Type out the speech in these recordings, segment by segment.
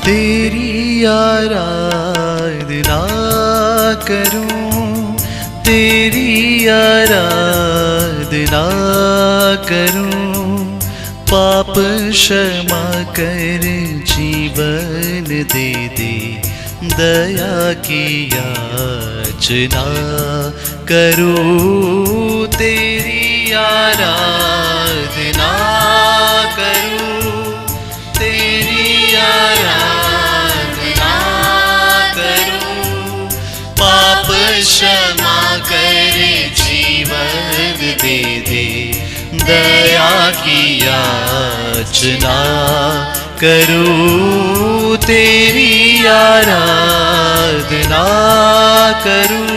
तेरी आराधना करूं, तेरी आराधना करूं, पाप क्षमा कर जीवन दे दे, दया की याचना करूं, तेरी आराधना करूं, तेरी आराधना करूं, पाप क्षमा कर जीवन दे दे, दया की याचना करूं, तेरी आराधना करूं।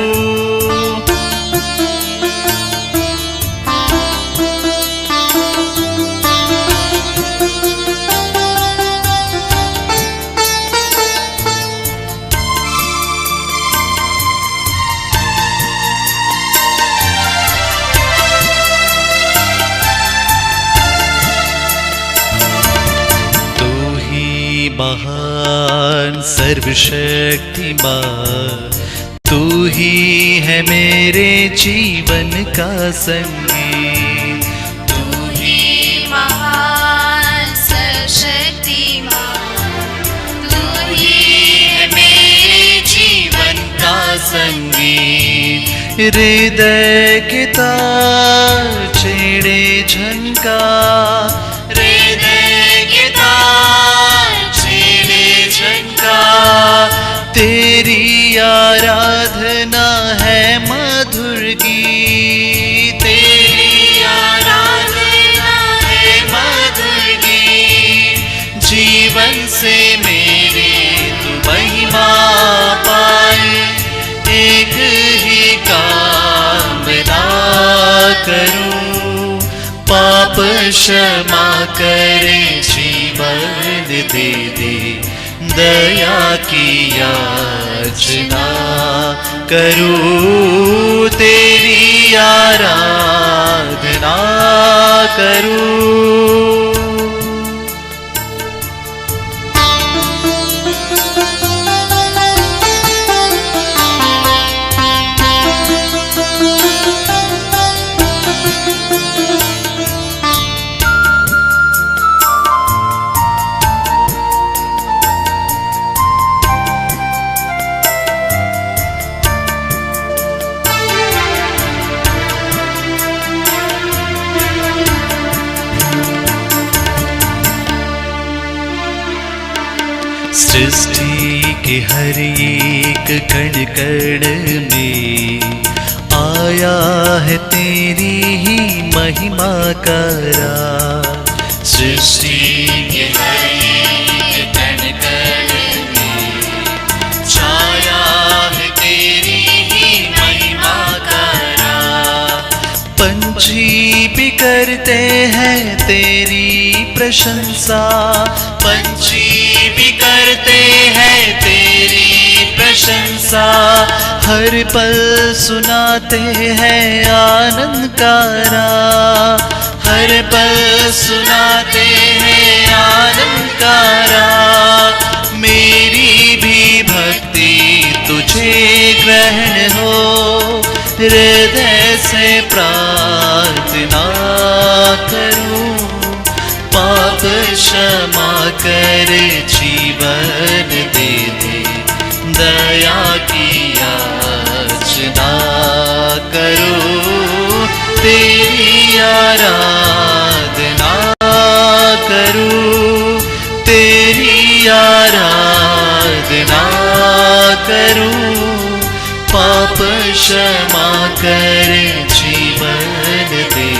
महान सर्वशक्तिमान तू ही है मेरे जीवन का संगीत, तू ही महान सर्वशक्तिमान, तू ही है मेरे जीवन का संगीत, हृदय के तार छेड़े झनका, हृदय के तार छेड़े झनका, तेरी आराधना है मधुर गीत, तेरी आराधना है मधुर गीत, जीवन से मेरे तू महिमा पाए, एक ही कामना करूं, पाप क्षमा करे जीवन दे दे, दया की याचना करूं, तेरी आराधना करूं। सृष्टि के हर एक कण कण में आया है तेरी ही महिमा का राज, सृष्टि के हर एक कण कण में छाया है तेरी ही महिमा का राज, पंछी भी करते हैं तेरी प्रशंसा, पंछी भी करते हैं तेरी प्रशंसा, हर पल सुनाते हैं आनंद का राग, हर पल सुनाते हैं आनंद का राग, मेरी भी भक्ति तुझे ग्रहण हो, हृदय से प्रार्थना करूं, पाप क्षमा कर जीवन दे दे, दया की याचना करूं, तेरी आराधना करूं, तेरी आराधना करूं, पाप क्षमा कर जीवन दे दे,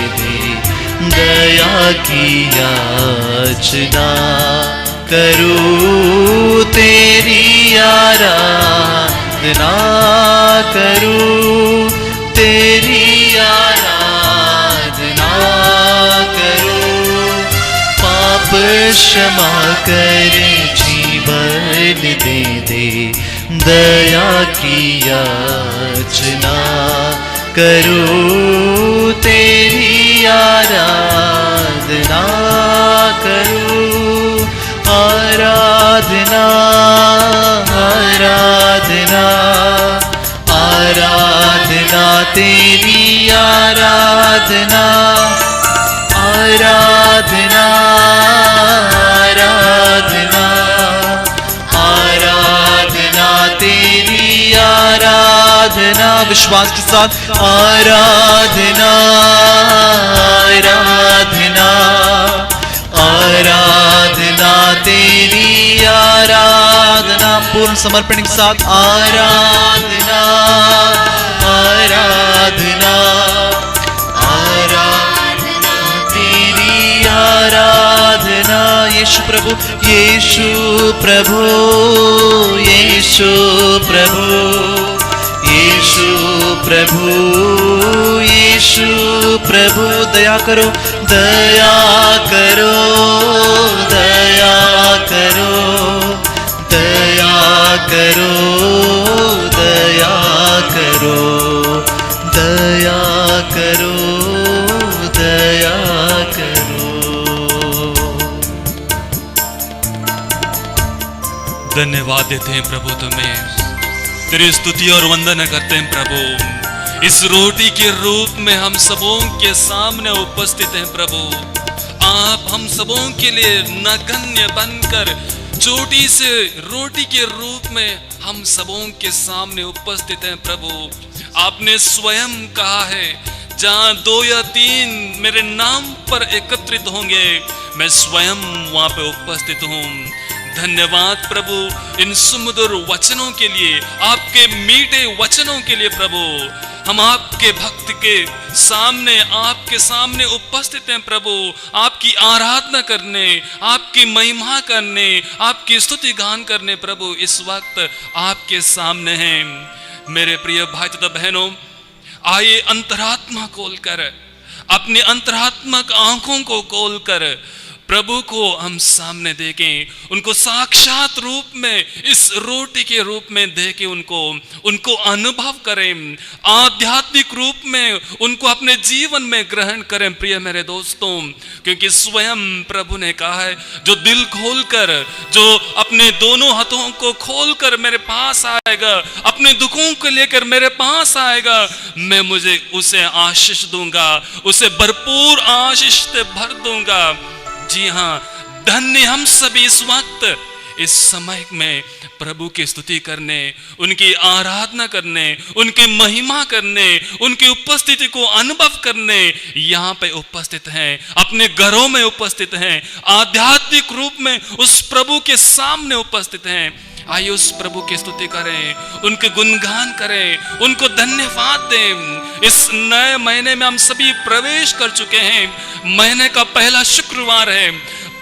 दया की याचना करूं, तेरी आराधना करूं, तेरी आराधना करूं, पाप क्षमा कर जीवन दे दे, दया की याचना करूं, तेरी आराधना करूं, आराधना आराधना आराधना आराधना तेरी आराधना आराधना आराधना आराधना तेरी आराधना विश्वास के साथ आराधना आराधना आराधना तेरी आराधना पूर्ण समर्पण के साथ आराधना आराधना आराधना तेरी आराधना यीशु प्रभु यीशु प्रभु यीशु प्रभु यीशु प्रभु यीशु प्रभु दया करो दया करो दया करो दया करो दया करो दया करो दया करो। धन्यवाद देते हैं प्रभु तुम्हें, तेरी स्तुति और वंदना करते हैं प्रभु। इस रोटी के रूप में हम सबों के सामने उपस्थित हैं प्रभु। आप हम सबों के लिए नगण्य बनकर छोटी से रोटी के रूप में हम सबों के सामने उपस्थित हैं प्रभु। आपने स्वयं कहा है जहां 2 या 3 मेरे नाम पर एकत्रित होंगे मैं स्वयं वहां पे उपस्थित हूं। धन्यवाद प्रभु इन सुमधुर वचनों के लिए, आपके मीठे वचनों के लिए प्रभु। हम आपके भक्त के सामने आपके सामने उपस्थित हैं प्रभु, आपकी आराधना करने, आपकी महिमा करने, आपकी स्तुति गान करने प्रभु इस वक्त आपके सामने हैं। मेरे प्रिय भाई तथा बहनों, आइए अंतरात्मा खोलकर, अपनी अंतरात्मक आंखों को खोलकर प्रभु को हम सामने देखें, उनको साक्षात रूप में इस रोटी के रूप में देखें, उनको अनुभव करें, आध्यात्मिक रूप में उनको अपने जीवन में ग्रहण करें प्रिय मेरे दोस्तों। क्योंकि स्वयं प्रभु ने कहा है जो दिल खोलकर, जो अपने दोनों हाथों को खोलकर मेरे पास आएगा, अपने दुखों को लेकर मेरे पास आएगा, मैं मुझे उसे आशीष दूंगा, उसे भरपूर आशीष से भर दूंगा। जी हाँ, धन्य हम सभी इस वक्त इस समय में प्रभु की स्तुति करने, उनकी आराधना करने, उनकी महिमा करने, उनकी उपस्थिति को अनुभव करने यहाँ पे उपस्थित हैं, अपने घरों में उपस्थित हैं, आध्यात्मिक रूप में उस प्रभु के सामने उपस्थित हैं। आइए उस प्रभु की स्तुति करें, उनके गुणगान करें, उनको धन्यवाद दें। इस नए महीने में हम सभी प्रवेश कर चुके हैं। महीने का पहला शुक्रवार है,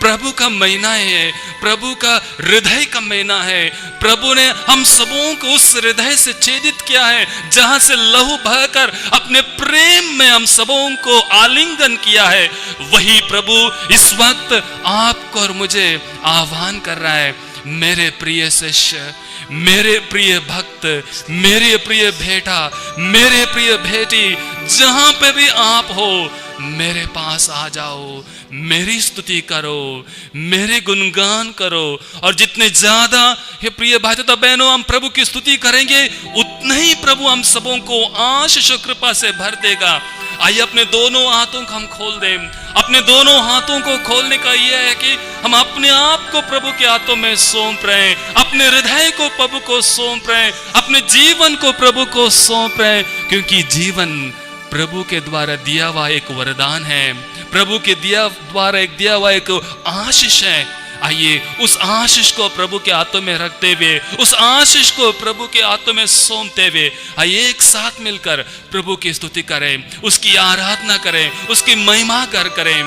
प्रभु का महीना है, प्रभु का हृदय का महीना है। प्रभु ने हम सबों को उस हृदय से छेदित किया है जहां से लहू बहकर अपने प्रेम में हम सबों को आलिंगन किया है। वही प्रभु इस वक्त आपको और मुझे आह्वान कर रहा है, मेरे प्रिय शिष्य, मेरे प्रिय भक्त, मेरे प्रिय बेटा, मेरे प्रिय बेटी, जहां पे भी आप हो मेरे पास आ जाओ, मेरी स्तुति करो, मेरे गुणगान करो। और जितने ज्यादा हे प्रिय भाई तथा बहनों हम प्रभु की स्तुति करेंगे, उतना ही प्रभु हम सबों को आशीष और कृपा से भर देगा। आइए अपने दोनों हाथों को हम खोल दें। अपने दोनों हाथों को खोलने का यह है कि हम अपने आप को प्रभु के हाथों में सौंप रहे हैं, अपने हृदय को प्रभु को सौंप रहे हैं, अपने जीवन को प्रभु को सौंप रहे हैं। क्योंकि जीवन प्रभु के द्वारा दिया हुआ एक वरदान है, प्रभु के द्वारा दिया हुआ एक आशीष है। आइए उस आशीष को प्रभु के हाथों में रखते हुए, उस आशीष को प्रभु के हाथों में सौंपते हुए आइए एक साथ मिलकर प्रभु की स्तुति करें, उसकी आराधना करें, उसकी महिमा करें।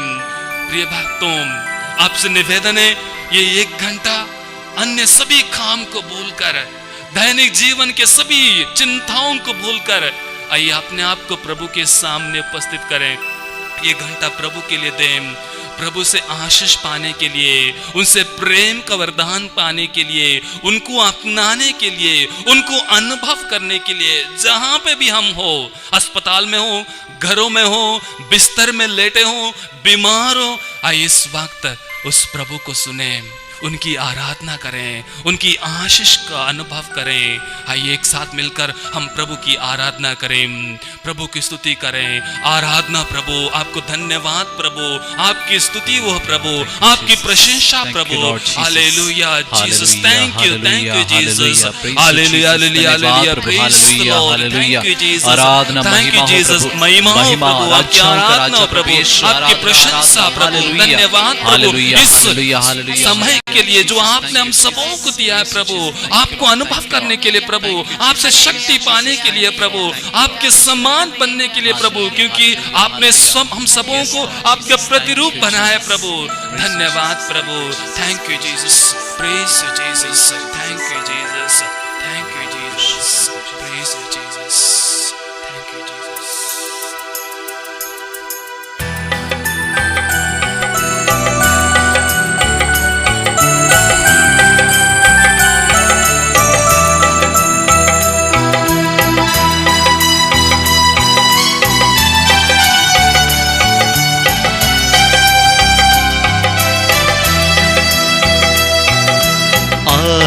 प्रिय भक्तों, आपसे निवेदन है, ये 1 घंटा अन्य सभी काम को भूलकर, दैनिक जीवन के सभी चिंताओं को भूलकर आइए अपने आप को प्रभु के सामने उपस्थित करें। ये घंटा प्रभु के लिए दें, प्रभु से आशीष पाने के लिए, उनसे प्रेम का वरदान पाने के लिए, उनको अपनाने के लिए, उनको अनुभव करने के लिए। जहां पे भी हम हो, अस्पताल में हो, घरों में हो, बिस्तर में लेटे हो, बीमार हो, आइए इस वक्त उस प्रभु को सुने, उनकी आराधना करें, उनकी आशीष का अनुभव करें। आइए एक साथ मिलकर हम प्रभु की आराधना करें, प्रभु की स्तुति करें। आराधना प्रभु, आपको धन्यवाद प्रभु, आपकी स्तुति हो प्रभु, आपकी प्रशंसा प्रभु। Hallelujah Jesus, thank you Jesus. Hallelujah hallelujah hallelujah, praise the Lord, thank you Jesus, thank you Jesus. महिमा हो प्रभु, आपकी आराधना हो प्रभु, आपकी प्रशंसा प्रभु, धन्यवाद प्रभु इस समय के लिए जो आपने हम सबों को दिया है प्रभु, आपको अनुभव करने के लिए प्रभु, आपसे शक्ति पाने के लिए प्रभु, आपके समान बनने के लिए प्रभु, क्योंकि आपने हम सबों को आपके प्रतिरूप बनाया प्रभु। धन्यवाद प्रभु, thank you Jesus, praise you Jesus, thank you Jesus, thank you Jesus, praise you Jesus, thank you Jesus.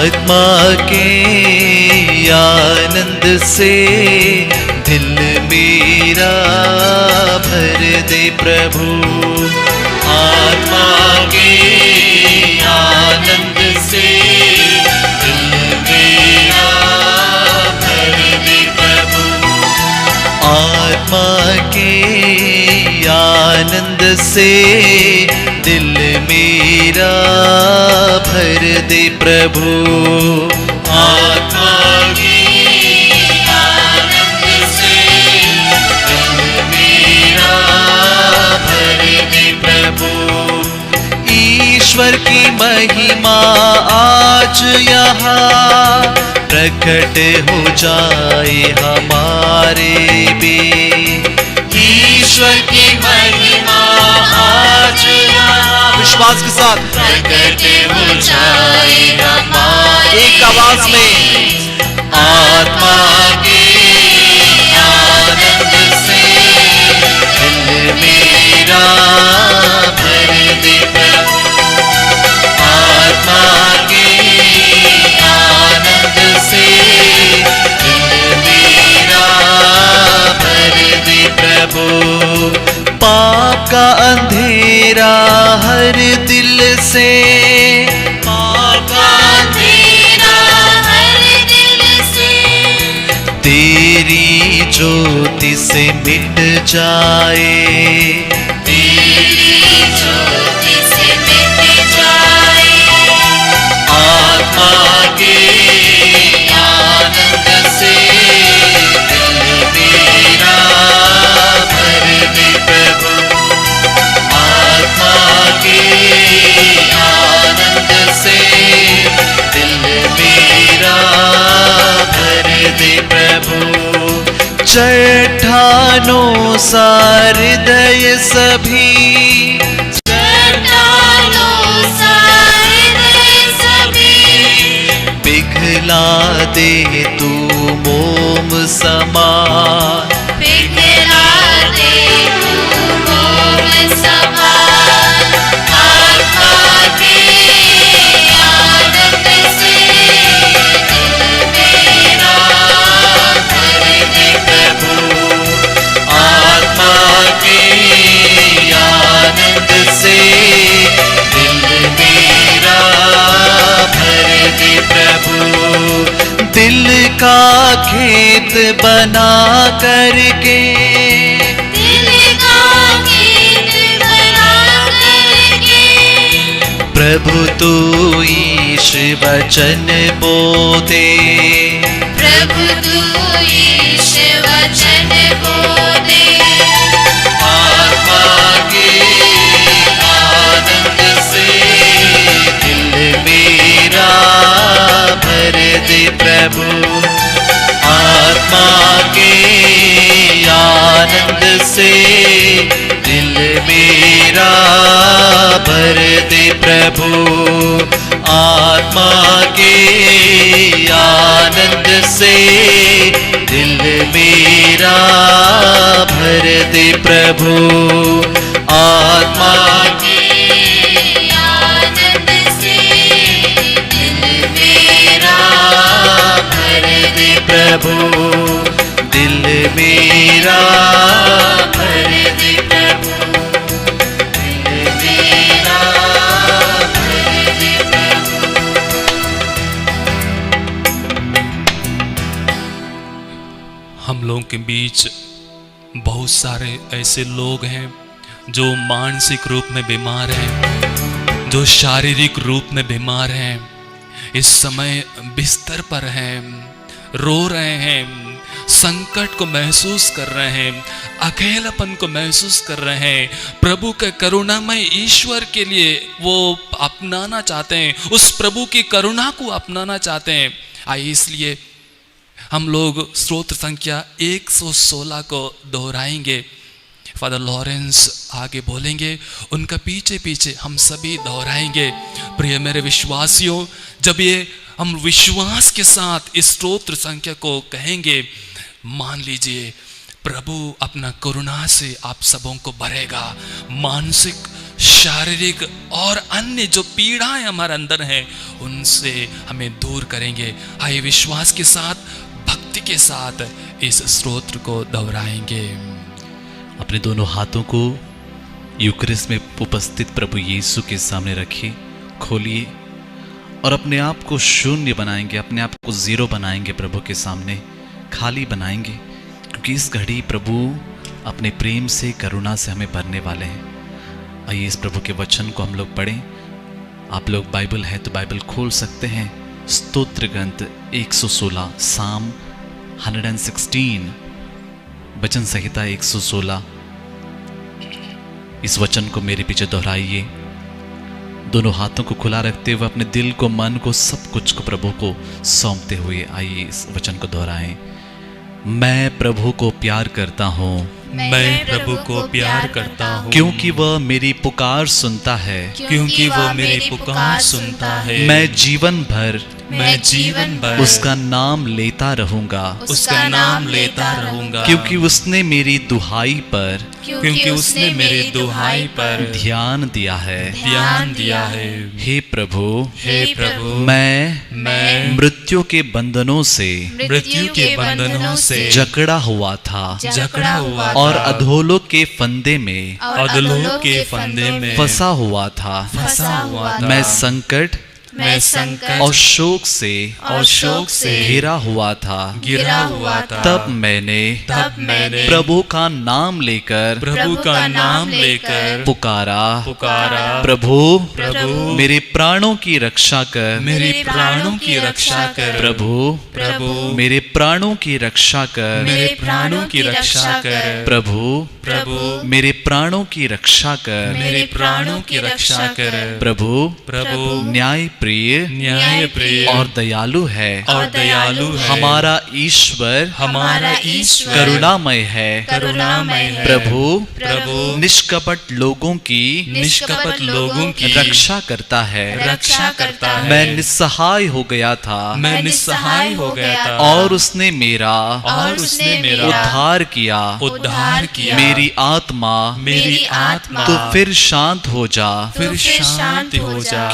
आत्मा के आनंद से दिल मेरा भर दे प्रभु। आत्मा के आनंद से दिल मेरा भर दे प्रभु। आत्मा के आनंद से दिल मेरा भर दे प्रभु। आत्मा के आनंद से दिल मेरा भर दे प्रभु। ईश्वर की महिमा आज यहाँ प्रकट हो जाए हमारे में। ईश्वर की महिमा आज यहाँ विश्वास के साथ प्रकट हो जाए हमारे। एक आवाज में, आत्मा के आनंद से दिल मेरा भर दे प्रभु। आत्मा के आनंद से दिल मेरा भर दे प्रभु। पाप का अंधेरा हर दिल से, पाप का अंधेरा हर दिल से तेरी ज्योति से मिट जाए। तेरी ज्योति से मिट जाए। आत्मा के आनंद से दिल मेरा भर दे प्रभु। आत्मा के आनंद से दिल मेरा भर दे प्रभु। चट्टानों सा हृदय सभी, चट्टानों सा हृदय सभी पिघला दे तू मोम समान। पिघला दे तू मोम समान। आत्मा के आनंद से दिल मेरा भर दे प्रभु। आत्मा के आनंद से दिल मेरा भर दे प्रभु। दिल का खेत बना करके, दिल का खेत बना करके प्रभु तू ईश वचन बोले। प्रभु तू ईश वचन बोले। आत्मा के आनंद से दिल मेरा भर दे प्रभु। आत्मा के आनंद से दिल मेरा भर दे प्रभु। आत्मा के आनंद से दिल मेरा भर दे प्रभु। आत्मा के आनंद से प्रभु दिल मेरा भर दे प्रभु दिल मेरा भर दे हम लोगों के बीच बहुत सारे ऐसे लोग हैं जो मानसिक रूप में बीमार हैं, जो शारीरिक रूप में बीमार हैं, इस समय बिस्तर पर हैं, रो रहे हैं, संकट को महसूस कर रहे हैं, अकेलापन को महसूस कर रहे हैं। प्रभु के करुणामय ईश्वर के लिए वो अपनाना चाहते हैं, उस प्रभु की करुणा को अपनाना चाहते हैं। आइए इसलिए हम लोग स्तोत्र संख्या 116 को दोहराएंगे। फादर लॉरेंस आगे बोलेंगे, उनका पीछे पीछे हम सभी दोहराएंगे। प्रिय मेरे विश्वासियों, जब ये हम विश्वास के साथ इस स्तोत्र संख्या को कहेंगे, मान लीजिए प्रभु अपना करुणा से आप सबों को भरेगा। मानसिक, शारीरिक और अन्य जो पीड़ाएं हमारे अंदर हैं उनसे हमें दूर करेंगे। आइए विश्वास के साथ, भक्ति के साथ इस स्तोत्र को दोहराएंगे। अपने दोनों हाथों को यूकरिस्ट में उपस्थित प्रभु यीशु के सामने रखिए, खोलिए और अपने आप को शून्य बनाएंगे, अपने आप को जीरो बनाएंगे, प्रभु के सामने खाली बनाएंगे, क्योंकि इस घड़ी प्रभु अपने प्रेम से, करुणा से हमें भरने वाले हैं। आइए इस प्रभु के वचन को हम लोग पढ़ें। आप लोग बाइबल है तो बाइबल खोल सकते हैं। स्तोत्र ग्रंथ 116, साम 116, वचन संहिता 116। इस वचन को मेरे पीछे दोहराइए, दोनों हाथों को खुला रखते हुए, अपने दिल को, मन को, सब कुछ को प्रभु को सौंपते हुए आइए इस वचन को दोहराएं। मैं प्रभु को प्यार करता हूँ, मैं प्रभु को प्यार करता हूँ, क्योंकि वह मेरी पुकार सुनता है, क्योंकि वह मेरी पुकार सुनता है। मैं जीवन भर उसका नाम लेता रहूंगा, उसका नाम लेता रहूंगा, क्योंकि उसने मेरी दुहाई पर, क्योंकि उसने मेरे दुहाई पर ध्यान दिया है। ध्यान दिया है। हे प्रभु, हे प्रभु, मैं मृत्यु के बंधनों से मृत्यु के बंधनों से जकड़ा हुआ था जकड़ा हुआ था, और अधोलोक के फंदे में, अधोलोक के फंदे में फंसा हुआ था। मैं संकट और शोक से घिरा हुआ था। गिरा हुआ था। तब मैंने प्रभु का नाम लेकर पुकारा। प्रभु मेरे प्राणों की रक्षा कर, मेरे प्राणों की रक्षा कर। प्रभु मेरे प्राणों की रक्षा कर, मेरे प्राणों की रक्षा कर। प्रभु मेरे प्राणों की रक्षा कर, मेरे प्राणों की रक्षा कर। प्रभु न्याय प्रिय और दयालु है, हमारा ईश्वर करुणामय है। प्रभु निष्कपट लोगों की रक्षा करता है। मैं निस्सहाय हो गया था, और उसने मेरा उद्धार किया। मेरी आत्मा तो फिर शांत हो जा,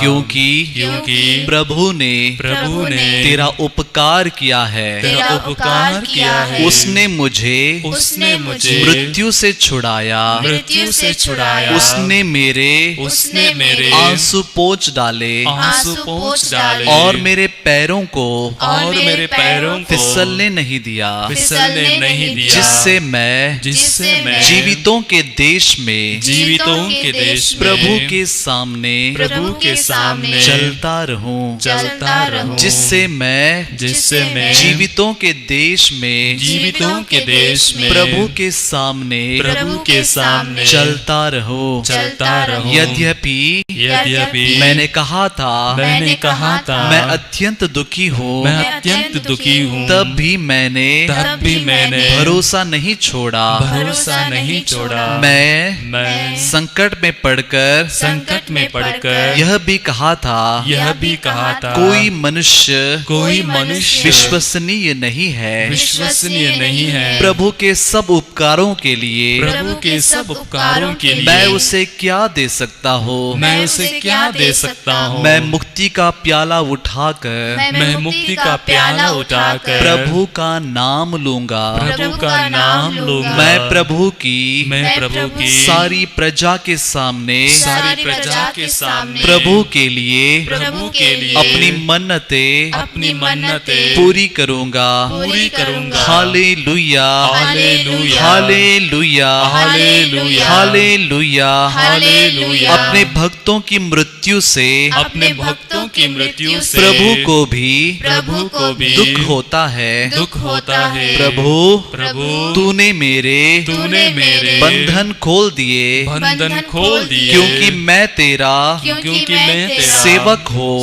क्योंकि प्रभु ने तेरा उपकार किया है। उसने मुझे मृत्यु से छुड़ाया। उसने मेरे आंसू पोंछ डाले, और मेरे पैरों को फिसलने नहीं दिया, जिससे मैं जीवितों के देश में प्रभु के सामने चलता रहूं, जिससे मैं जीवितों के देश में प्रभु के सामने चलता रहूं। यद्यपि मैंने कहा था मैं अत्यंत दुखी हूँ, तब भी मैंने भरोसा नहीं छोड़ा। मैं संकट में पड़कर यह भी कहा था कोई मनुष्य विश्वसनीय नहीं है। प्रभु के सब उपकार उपकारों के लिए प्रभु के सब उपकारों के लिए मैं उसे क्या दे सकता हूँ। मैं उसे क्या दे सकता हूँ। मैं मुक्ति का प्याला उठाकर मैं मुक्ति का प्याला उठाकर प्रभु का नाम लूंगा। प्रभु का नाम लूंगा। मैं प्रभु की सारी प्रजा के सामने सारी प्रजा के सामने प्रभु के लिए अपनी मन्नतें पूरी करूंगा। Hallelujah, hallelujah, hallelujah, hallelujah, hallelujah. Hallelujah. अपने भक्तों की मृत्यु से अपने भक्तों की मृत्यु से प्रभु को भी दुख होता है। प्रभु तूने मेरे बंधन खोल दिए, क्योंकि मैं तेरा सेवक हूँ।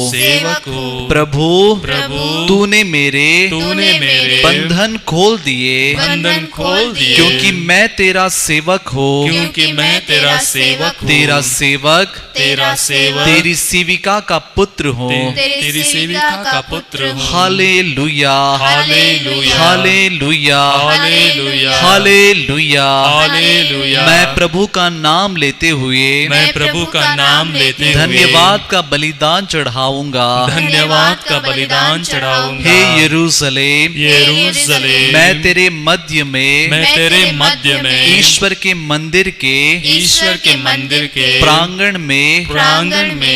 प्रभु तूने मेरे बंधन खोल दिए, क्योंकि मैं तेरा सेवक हूँ। तेरा सेवक तेरी सेविका का पुत्र हूँ। तेरी सेविका का पुत्र हूँ। Hallelujah, hallelujah, hallelujah, hallelujah, hallelujah. Hallelujah. मैं प्रभु का नाम लेते हुए धन्यवाद का बलिदान चढ़ाऊंगा। धन्यवाद का बलिदान चढ़ाऊंगा। हे यरूशलेम, मैं तेरे मध्य में ईश्वर के मंदिर के प्रांगण में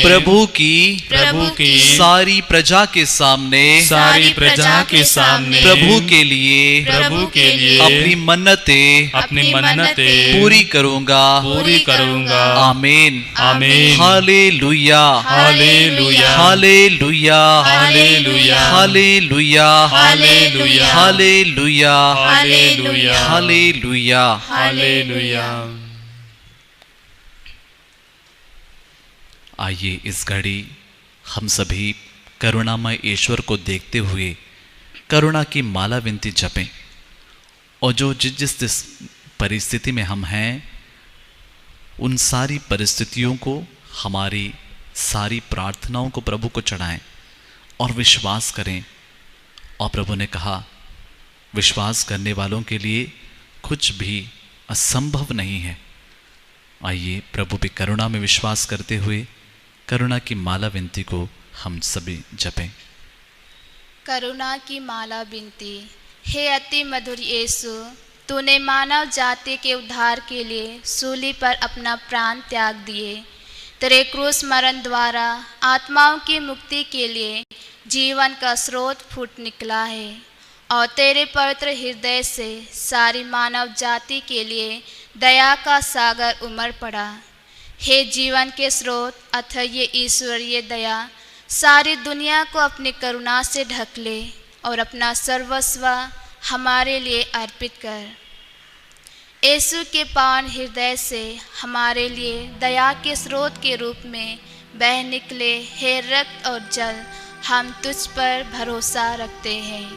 प्रभु की सारी प्रजा के सामने प्रभु के लिए अपनी मन्नतें पूरी करूंगा। आमीन, आमीन। Hallelujah, hallelujah, hallelujah, hallelujah, hallelujah, hallelujah, hallelujah, hallelujah, hallelujah. Hallelujah. आइए इस घड़ी हम सभी करुणामय ईश्वर को देखते हुए करुणा की माला विनती जपें, और जो जिस परिस्थिति में हम हैं उन सारी परिस्थितियों को, हमारी सारी प्रार्थनाओं को प्रभु को चढ़ाएं और विश्वास करें। और प्रभु ने कहा, विश्वास करने वालों के लिए कुछ भी असंभव नहीं है। आइए प्रभु भी करुणा में विश्वास करते हुए करुणा की माला विनती को हम सभी जपें। करुणा की माला विनती। हे अति मधुर यीशु, तूने मानव जाति के उद्धार के लिए सूली पर अपना प्राण त्याग दिए। तेरे क्रूस मरण द्वारा आत्माओं की मुक्ति के लिए जीवन का स्रोत फूट निकला है, और तेरे पवित्र हृदय से सारी मानव जाति के लिए दया का सागर उमड़ पड़ा। हे जीवन के स्रोत अथवा ये ईश्वरीय दया, सारी दुनिया को अपनी करुणा से ढक ले और अपना सर्वस्व हमारे लिए अर्पित कर। यीशु के पावन हृदय से हमारे लिए दया के स्रोत के रूप में बह निकले हे रक्त और जल, हम तुझ पर भरोसा रखते हैं।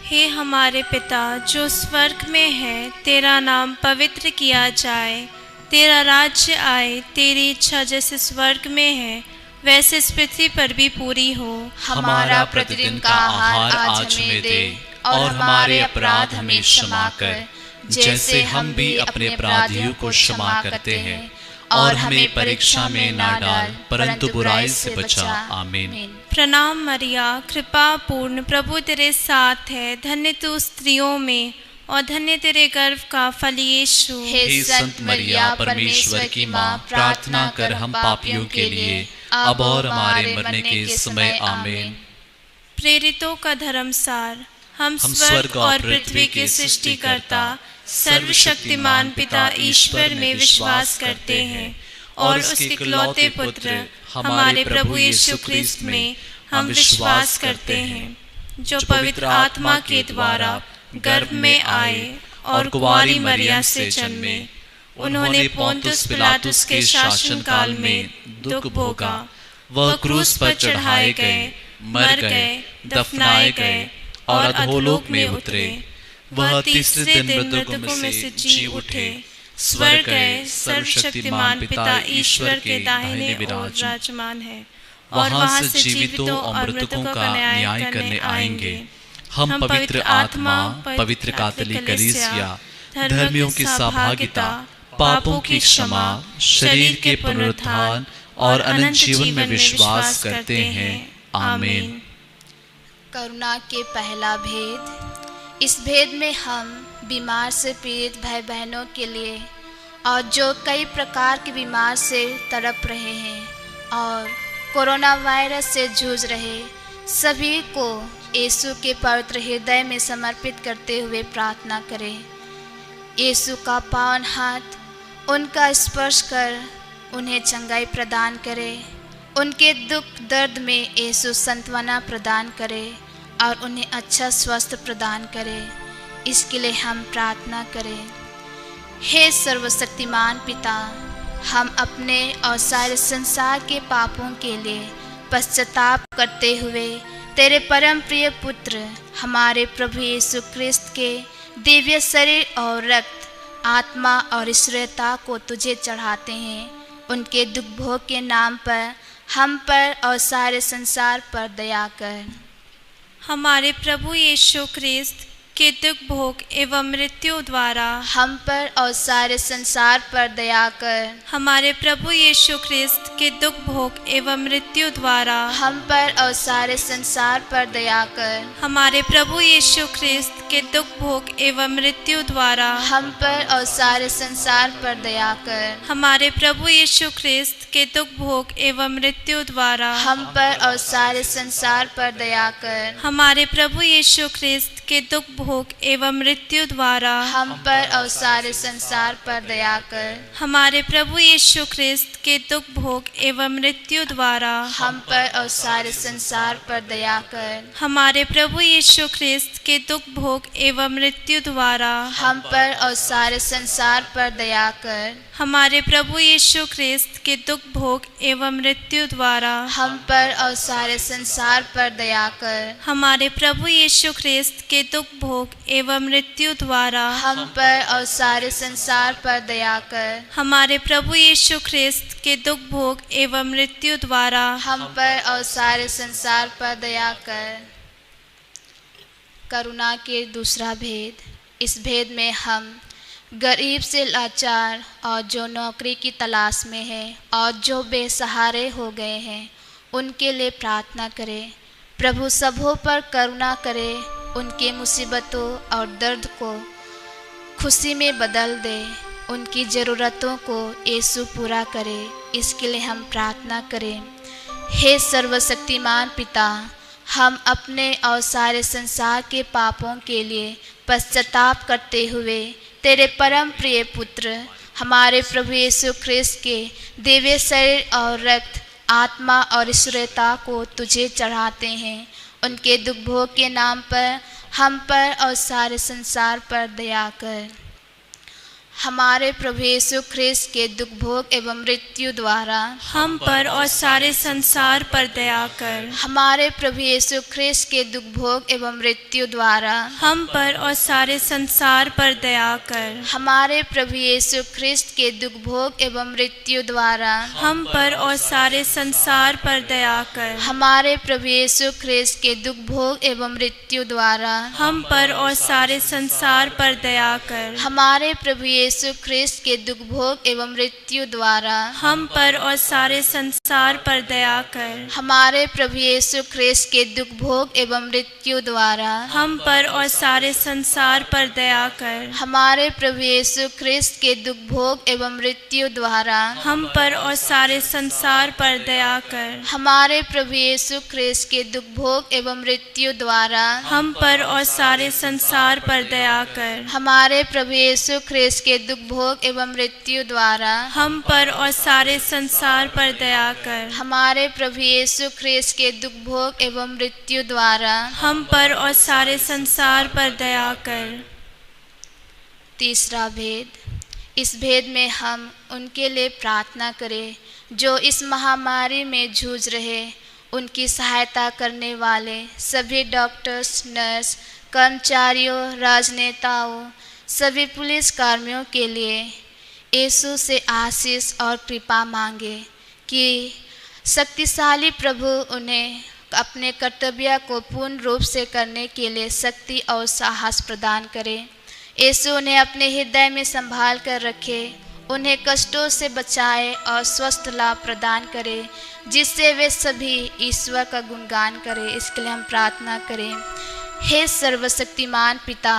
हे हमारे पिता जो स्वर्ग में है, तेरा नाम पवित्र किया जाए, तेरा राज्य आए, तेरी इच्छा जैसे स्वर्ग में है वैसे इस पृथ्वी पर भी पूरी हो। हमारा प्रतिदिन का आहार आज हमें दे, और हमारे अपराध हमें क्षमा कर, जैसे हम भी अपने अपराधियों को क्षमा करते हैं, और हमें परीक्षा में ना डाल, परंतु बुराई से बचा। आमीन। प्रणाम मरिया, कृपा पूर्ण, प्रभु तेरे साथ है, धन्य तू स्त्रियों में और धन्य तेरे गर्भ का फल यीशु। हे संत मरिया, परमेश्वर की माँ, प्रार्थना कर हम पापियों के लिए, अब और हमारे मरने के समय। आमीन। प्रेरितों का धर्मसार। हम स्वर्ग और पृथ्वी के सृष्टिकर्ता सर्वशक्तिमान पिता ईश्वर में विश्वास करते हैं, और उसके इकलौते पुत्र हमारे प्रभु यीशु ख्रिस्त में हम विश्वास करते हैं, जो पवित्र आत्मा के द्वारा गर्भ में आए और कुंवारी मरिया से जन्मे। उन्होंने पोंतुस पिलातुस के शासन काल में दुख भोगा, वह क्रूस पर चढ़ाए गए, मर गए, दफनाए गए और अधोलोक में उतरे। वह तीसरे दिन मृतकों में से जी उठे, स्वर्ग गए, सर्वशक्तिमान पिता ईश्वर के दाहिने ओर विराजमान है, और वहां से जीवितों और मृतकों का न्याय करने आएंगे। हम पवित्र आत्मा, पवित्र कैथोलिक कलीसिया, धर्मियों की सहभागिता, पापों की क्षमा, शरीर के पुनरुत्थान और अनंत जीवन में विश्वास करते हैं। आमीन। करुणा के पहला भेद। इस भेद में हम बीमार से पीड़ित भाई बहनों के लिए और जो कई प्रकार की बीमार से तड़प रहे हैं और कोरोना वायरस से जूझ रहे सभी को यीशु के पवित्र हृदय में समर्पित करते हुए प्रार्थना करें। यीशु का पावन हाथ उनका स्पर्श कर उन्हें चंगाई प्रदान करे। उनके दुख दर्द में यीशु सांत्वना प्रदान करे और उन्हें अच्छा स्वास्थ्य प्रदान करे। इसके लिए हम प्रार्थना करें। हे सर्वशक्तिमान पिता, हम अपने और सारे संसार के पापों के लिए पश्चाताप करते हुए तेरे परम प्रिय पुत्र हमारे प्रभु यीशु ख्रिस्त के दिव्य शरीर और रक्त, आत्मा और ईश्वरता को तुझे चढ़ाते हैं। उनके दुख भोग के नाम पर हम पर और सारे संसार पर दया कर। हमारे प्रभु यीशु ख्रिस्त के दुख भोग एवं मृत्यु द्वारा हम पर और सारे संसार पर दया कर। हमारे प्रभु यीशु ख्रिस्त के दुख भोग एवं मृत्यु द्वारा हम पर और सारे संसार पर दया कर। हमारे प्रभु यीशु ख्रिस्त के दुख भोग एवं मृत्यु द्वारा हम पर और सारे संसार पर दया कर। हमारे प्रभु यीशु ख्रिस्त के दुख भोग एवं मृत्यु द्वारा हम पर और सारे संसार पर दया कर। हमारे प्रभु यीशु ख्रिस्त के दुख भोग एवं मृत्यु द्वारा हम पर और सारे संसार पर दया कर। हमारे प्रभु यीशु ख्रिस्त के दुख भोग एवं मृत्यु द्वारा हम पर और सारे संसार पर दया कर। हमारे प्रभु यीशु ख्रिस्त के दुख भोग एवं मृत्यु द्वारा हम पर और सारे संसार पर दया कर। हमारे प्रभु यीशु ख्रिस्त के दुख भोग एवं मृत्यु द्वारा हम पर और सारे संसार पर दया कर। हमारे प्रभु यीशु ख्रिस्त के दुख भोग एवं मृत्यु द्वारा हम पर और सारे संसार पर दया कर। हमारे प्रभु यीशु ख्रिस्त के दुख भोग एवं मृत्यु द्वारा हम पर और सारे संसार पर दया कर। करुणा के दूसरा भेद। इस भेद में हम गरीब से लाचार और जो नौकरी की तलाश में है और जो बेसहारे हो गए हैं उनके लिए प्रार्थना करें। प्रभु सबों पर करुणा करे, उनके मुसीबतों और दर्द को खुशी में बदल दे, उनकी ज़रूरतों को यीशु पूरा करे। इसके लिए हम प्रार्थना करें। हे सर्वशक्तिमान पिता, हम अपने और सारे संसार के पापों के लिए पश्चाताप करते हुए तेरे परम प्रिय पुत्र हमारे प्रभु यीशु ख्रिस्त के दिव्य शरीर और रक्त, आत्मा और ईश्वरता को तुझे चढ़ाते हैं। उनके दुख भोग के नाम पर हम पर और सारे संसार पर दया कर। हमारे प्रभु यीशु ख्रिस्त के दुख भोग एवं मृत्यु द्वारा हम पर और सारे संसार पर दया कर। हमारे प्रभु यीशु ख्रिस्त के दुख भोग एवं मृत्यु द्वारा हम पर और सारे संसार पर दया कर। हमारे प्रभु यीशु ख्रिस्त के दुख भोग एवं मृत्यु द्वारा हम पर और सारे संसार पर दया कर। हमारे प्रभु यीशु ख्रिस्त के दुख भोग एवं मृत्यु द्वारा हम पर और सारे संसार पर दया कर। हमारे प्रभु यीशु ख्रिस्त के दुख भोग एवं मृत्यु द्वारा हम पर और सारे संसार पर दया कर। हमारे प्रभु यीशु ख्रिस्त के दुख भोग एवं मृत्यु द्वारा हम पर और सारे संसार पर दया कर। हमारे प्रभु यीशु ख्रिस्त के दुख भोग एवं मृत्यु द्वारा हम पर और सारे संसार पर दया कर। हमारे प्रभु यीशु ख्रिस्त के दुख भोग एवं मृत्यु द्वारा हम पर और सारे संसार पर दया कर। हमारे प्रभु यीशु ख्रिस्त के दुख भोग एवं मृत्यु द्वारा हम पर और सारे संसार पर दया कर। हमारे प्रभु यीशु ख्रिस्त के दुख भोग एवं मृत्यु द्वारा हम पर और सारे संसार पर दया कर। तीसरा भेद। इस भेद में हम उनके लिए प्रार्थना करें जो इस महामारी में जूझ रहे, उनकी सहायता करने वाले सभी डॉक्टर्स, नर्स, कर्मचारियों, राजनेताओं, सभी पुलिस कर्मियों के लिए यीशु से आशीष और कृपा मांगे कि शक्तिशाली प्रभु उन्हें अपने कर्तव्य को पूर्ण रूप से करने के लिए शक्ति और साहस प्रदान करें। यीशु उन्हें अपने हृदय में संभाल कर रखे, उन्हें कष्टों से बचाए और स्वस्थ लाभ प्रदान करे, जिससे वे सभी ईश्वर का गुणगान करें। इसके लिए हम प्रार्थना करें। हे सर्वशक्तिमान पिता,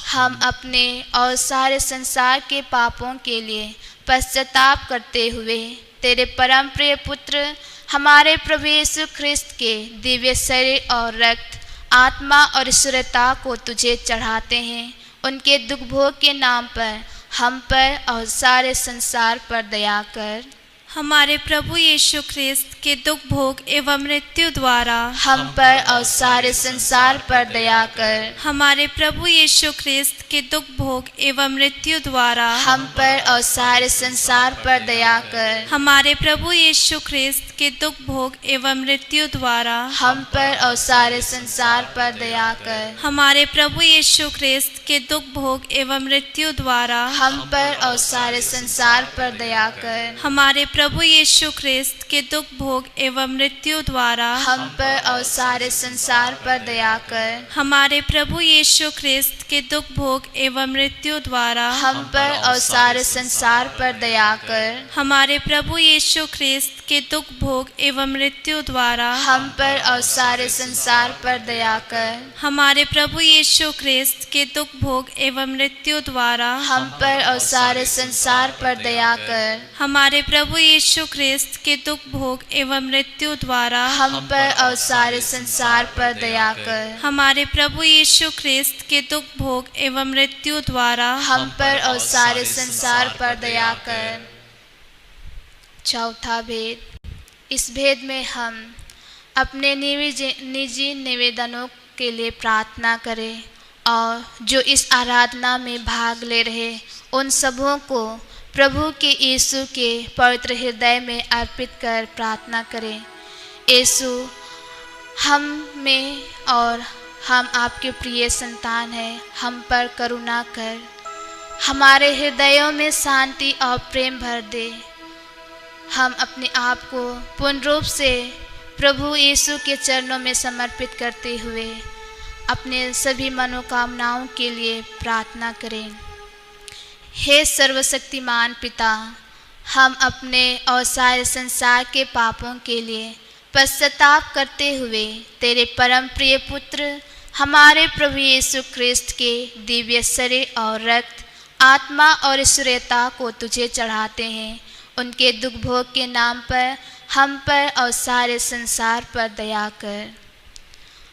हम अपने और सारे संसार के पापों के लिए पश्चाताप करते हुए तेरे परम प्रिय पुत्र हमारे प्रभु यीशु ख्रिस्त के दिव्य शरीर और रक्त, आत्मा और ईश्वरता को तुझे चढ़ाते हैं। उनके दुख भोग के नाम पर हम पर और सारे संसार पर दया कर। हमारे प्रभु यीशु ख्रिस्त के दुख भोग एवं मृत्यु द्वारा हम पर और सारे संसार पर दया कर। हमारे प्रभु यीशु ख्रिस्त के दुख भोग एवं मृत्यु द्वारा हम पर और सारे संसार पर दया कर। हमारे प्रभु यीशु ख्रिस्त के दुख भोग एवं मृत्यु द्वारा हम पर और सारे संसार पर दया कर। हमारे प्रभु यीशु ख्रिस्त के दुख भोग एवं मृत्यु द्वारा हम पर और सारे संसार पर दया कर। हमारे प्रभु यीशु ख्रिस्त के दुख भोग एवं मृत्यु द्वारा हम पर और सारे संसार पर दया कर। हमारे प्रभु यीशु ख्रिस्त के दुख भोग एवं मृत्यु द्वारा हम पर और सारे संसार पर दया कर। हमारे प्रभु यीशु ख्रिस्त के दुख भोग एवं मृत्यु द्वारा हम पर और सारे संसार पर दया कर। हमारे प्रभु यीशु ख्रिस्त के दुख भोग एवं मृत्यु द्वारा हम पर और सारे संसार पर दया कर। हमारे प्रभु यीशु ख्रिस्त के दुख भोग एवं मृत्यु द्वारा हम पर और सारे संसार पर दया कर। हमारे प्रभु यीशु ख्रिस्त के दुख भोग एवं मृत्यु द्वारा हम पर और सारे संसार पर दया कर। चौथा भेद। इस भेद में हम अपने निजी निवेदनों के लिए प्रार्थना करें और जो इस आराधना में भाग ले रहे उन सबों को प्रभु के यीशु के पवित्र हृदय में अर्पित कर प्रार्थना करें। यीशु, हम में और हम आपके प्रिय संतान हैं, हम पर करुणा कर, हमारे हृदयों में शांति और प्रेम भर दे। हम अपने आप को पूर्ण रूप से प्रभु यीशु के चरणों में समर्पित करते हुए अपने सभी मनोकामनाओं के लिए प्रार्थना करें। हे सर्वशक्तिमान पिता, हम अपने और सारे संसार के पापों के लिए पश्चाताप करते हुए तेरे परम प्रिय पुत्र हमारे प्रभु यीशु ख्रिस्त के दिव्य शरीर और रक्त, आत्मा और ईश्वरता को तुझे चढ़ाते हैं। उनके दुख भोग के नाम पर हम पर और सारे संसार पर दया कर।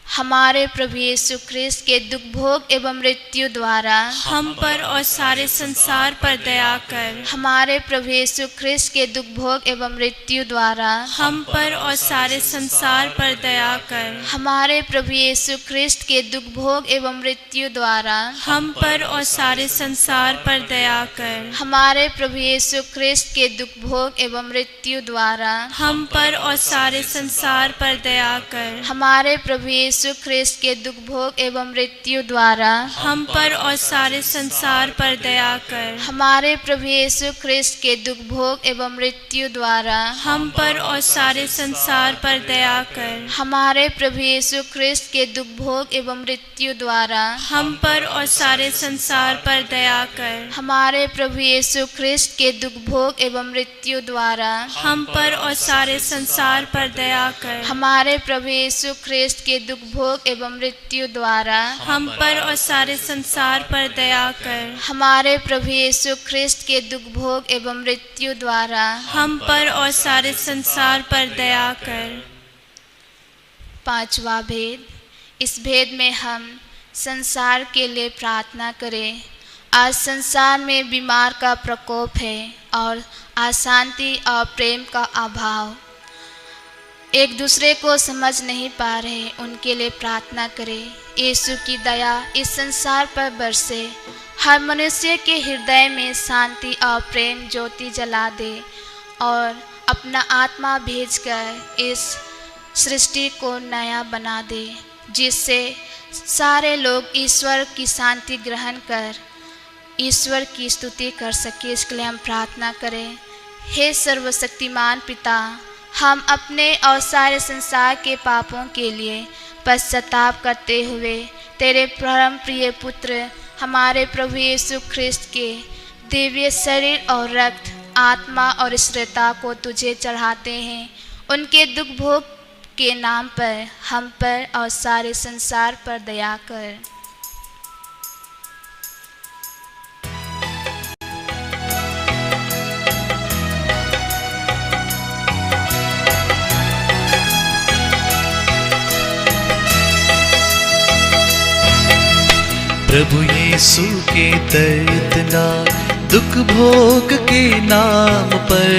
हमारे प्रभु यीशु ख्रिस्त के दुख भोग एवं मृत्यु द्वारा हम पर और सारे संसार पर दया कर। हमारे प्रभु यीशु ख्रिस्त के दुख भोग एवं मृत्यु द्वारा हम पर और सारे संसार पर दया कर। हमारे प्रभु यीशु ख्रिस्त के दुख भोग एवं मृत्यु द्वारा हम पर और सारे संसार पर दया कर। हमारे प्रभु यीशु ख्रिस्त के दुख भोग एवं मृत्यु द्वारा हम पर और सारे संसार पर दया कर। हमारे प्रभु यीशु ख्रिस्त के दुख भोग एवं मृत्यु द्वारा हम पर और सारे संसार पर दया कर। हमारे प्रभु यीशु ख्रिस्त के दुख भोग एवं मृत्यु द्वारा हम पर और सारे संसार पर दया कर। हमारे प्रभु यीशु ख्रिस्त के दुख भोग एवं मृत्यु द्वारा हम पर और सारे संसार पर दया कर। हमारे प्रभु यीशु ख्रिस्त के दुख भोग एवं मृत्यु द्वारा हम पर और सारे संसार पर दया कर। हमारे प्रभु यीशु ख्रिस्त के दुख भोग एवं मृत्यु द्वारा हम पर और सारे संसार पर दया कर। हमारे प्रभु यीशु ख्रिस्त के दुख भोग एवं मृत्यु द्वारा हम पर और सारे संसार पर दया कर। पांचवा भेद। इस भेद में हम संसार के लिए प्रार्थना करें। आज संसार में बीमार का प्रकोप है और अशांति और प्रेम का अभाव, एक दूसरे को समझ नहीं पा रहे, उनके लिए प्रार्थना करें। यीशु की दया इस संसार पर बरसे, हर मनुष्य के हृदय में शांति और प्रेम ज्योति जला दे और अपना आत्मा भेजकर इस सृष्टि को नया बना दे, जिससे सारे लोग ईश्वर की शांति ग्रहण कर ईश्वर की स्तुति कर सके। इसके लिए हम प्रार्थना करें। हे सर्वशक्तिमान पिता, हम अपने और सारे संसार के पापों के लिए पश्चाताप करते हुए तेरे परम प्रिय पुत्र हमारे प्रभु यीशु ख्रिस्त के दिव्य शरीर और रक्त, आत्मा और स्थिरता को तुझे चढ़ाते हैं। उनके दुख भोग के नाम पर हम पर और सारे संसार पर दया कर। प्रभु यीशु के दर्दनाक दुख भोग के नाम पर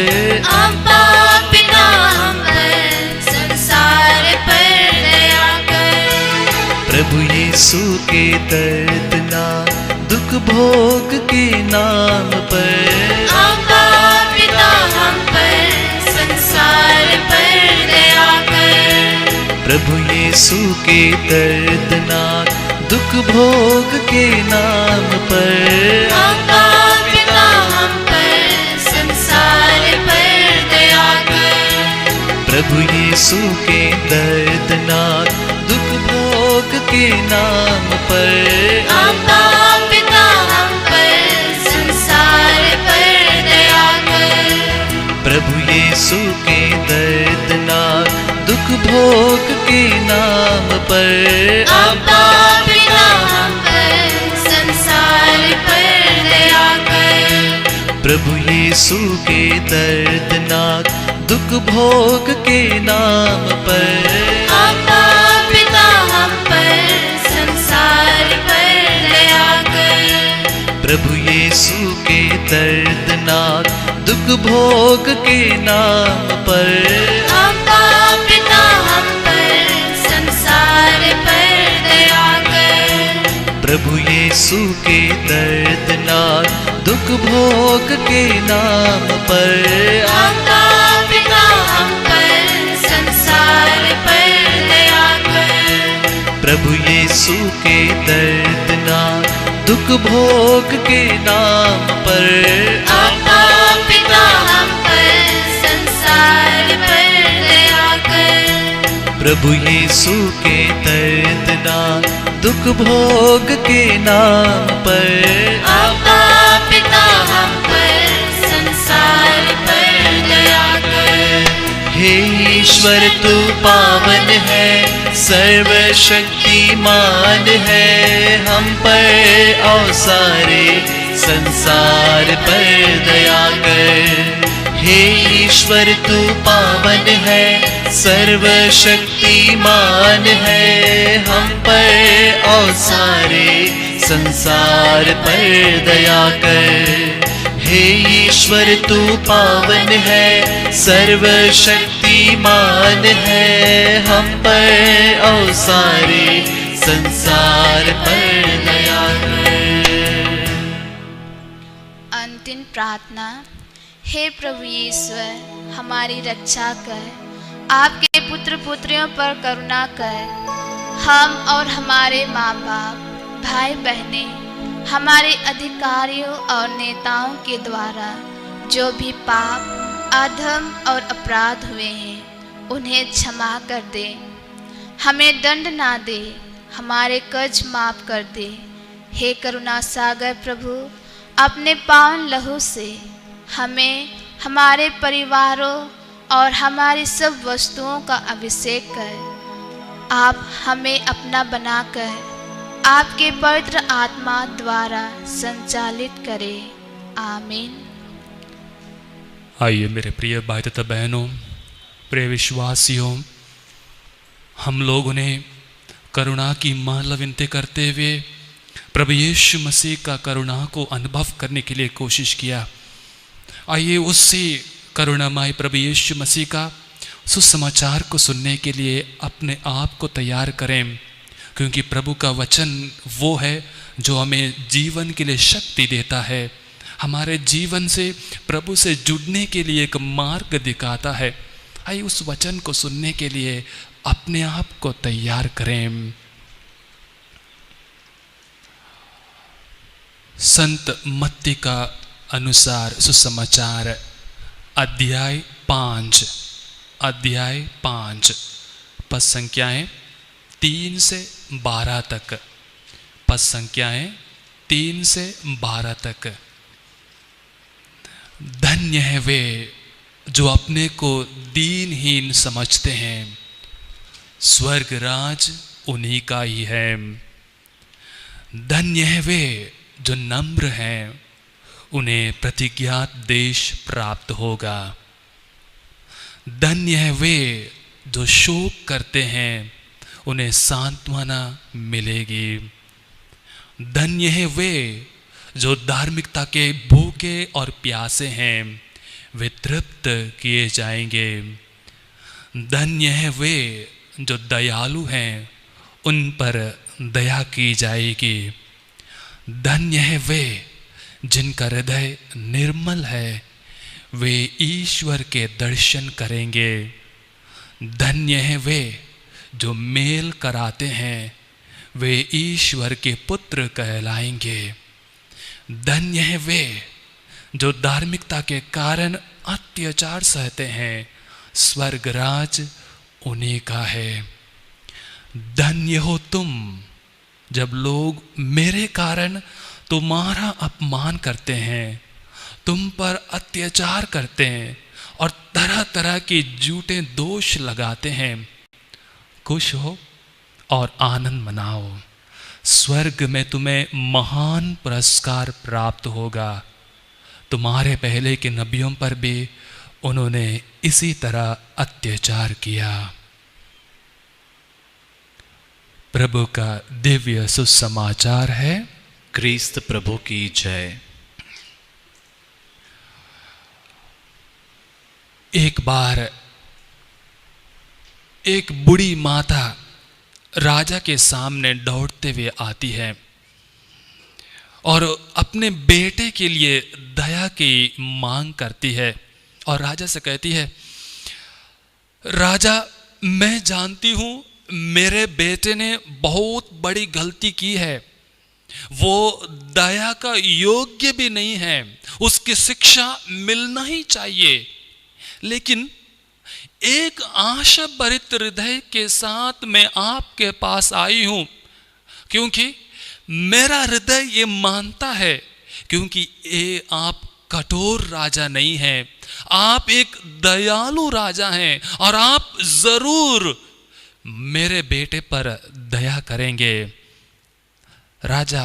हम पापिना हम पर संसार पर दया कर। प्रभु यीशु के दर्दनाक दुख भोग के नाम पर हम पापिना हम पर संसार पर दया कर। प्रभु यीशु के दर्दनाक दुख भोग के नाम पर हम पापिना हम पर संसार पर दया कर। प्रभु यीशु के दर्दनाक दुख भोग के नाम पर हम पापिना हम पर संसार पर दया कर। प्रभु यीशु के दर्दनाक दुख भोग के नाम पर हम पापिना हम पर संसार पर दया कर। प्रभु यीशु के दर्दनाक दुख भोग के नाम पर हम पापिना हम पर संसार पर दया कर। प्रभु यीशु के दर्दनाक दुख भोग के नाम पर हम पापिना हम पर संसार पर दया कर। प्रभु यीशु के दर्दनाक दुख भोग के नाम पर हम पापिना हम पर संसार पर दया कर। प्रभु यीशु के दर्दनाक दुख भोग के नाम पर हम पापिना हम पर संसार पर दया कर। प्रभु यीशु के दर्दनाक दुख भोग के नाम पर हम पापिना हम पर संसार पर दया कर। हे ईश्वर तू पावन है, सर्वशक्तिमान है, हम पर और सारे संसार पर दया कर। हे ईश्वर तू पावन है, सर्वशक्तिमान है, हम पर और सारे संसार पर दया कर। हे ईश्वर तू पावन है, सर्वशक्तिमान है, हम पर और सारे संसार पर दया कर। अंतिम प्रार्थना। हे प्रभु ईश्वर, हमारी रक्षा कर, आपके पुत्र पुत्रियों पर करुणा कर। हम और हमारे माँ बाप, भाई बहने, हमारे अधिकारियों और नेताओं के द्वारा जो भी पाप, अधर्म और अपराध हुए हैं, उन्हें क्षमा कर दे। हमें दंड ना दे, हमारे कर्ज माफ कर दे। हे करुणा सागर प्रभु, अपने पावन लहू से हमें, हमारे परिवारों और हमारी सब वस्तुओं का अभिषेक कर। आप हमें अपना बनाकर आपके पवित्र आत्मा द्वारा संचालित करें। आमीन। आइए मेरे प्रिय भाई तथा बहनों, प्रिय विश्वासियों, हम लोगों ने करुणा की माला विनती करते हुए प्रभु यीशु मसीह का करुणा को अनुभव करने के लिए कोशिश किया। आइए उससे करुणामय प्रभु यीशु मसीह का सुसमाचार को सुनने के लिए अपने आप को तैयार करें, क्योंकि प्रभु का वचन वो है जो हमें जीवन के लिए शक्ति देता है, हमारे जीवन से प्रभु से जुड़ने के लिए एक मार्ग दिखाता है। आइए उस वचन को सुनने के लिए अपने आप को तैयार करें। संत मत्ती का अनुसार सुसमाचार अध्याय 5 पद संख्याएं 3 से 12 तक। पद संख्याएं 3 से 12 तक। धन्य है वे जो अपने को दीनहीन समझते हैं, स्वर्ग राज उन्हीं का ही है। धन्य है वे जो नम्र हैं, उन्हें प्रतिज्ञात देश प्राप्त होगा। धन्य है वे जो शोक करते हैं, उन्हें सांत्वना मिलेगी। धन्य है वे जो धार्मिकता के भूखे और प्यासे हैं, वे तृप्त किए जाएंगे। धन्य है वे जो दयालु हैं, उन पर दया की जाएगी। धन्य है वे जिनका हृदय निर्मल है, वे ईश्वर के दर्शन करेंगे। धन्य है वे जो मेल कराते हैं, वे ईश्वर के पुत्र कहलाएंगे। धन्य है वे जो धार्मिकता के कारण अत्याचार सहते हैं, स्वर्ग राज उन्हीं का है। धन्य हो तुम जब लोग मेरे कारण तुम्हारा अपमान करते हैं, तुम पर अत्याचार करते हैं और तरह तरह के झूठे दोष लगाते हैं। खुश हो और आनंद मनाओ, स्वर्ग में तुम्हें महान पुरस्कार प्राप्त होगा। तुम्हारे पहले के नबियों पर भी उन्होंने इसी तरह अत्याचार किया। प्रभु का दिव्य सुसमाचार है। क्रिस्त प्रभु की जय। एक बार एक बूढ़ी माता राजा के सामने दौड़ते हुए आती है और अपने बेटे के लिए दया की मांग करती है और राजा से कहती है, राजा मैं जानती हूं मेरे बेटे ने बहुत बड़ी गलती की है, वो दया का योग्य भी नहीं है, उसकी शिक्षा मिलना ही चाहिए। लेकिन एक आशा भरित हृदय के साथ मैं आपके पास आई हूं, क्योंकि मेरा हृदय ये मानता है, क्योंकि ये आप कठोर राजा नहीं हैं, आप एक दयालु राजा हैं और आप जरूर मेरे बेटे पर दया करेंगे। राजा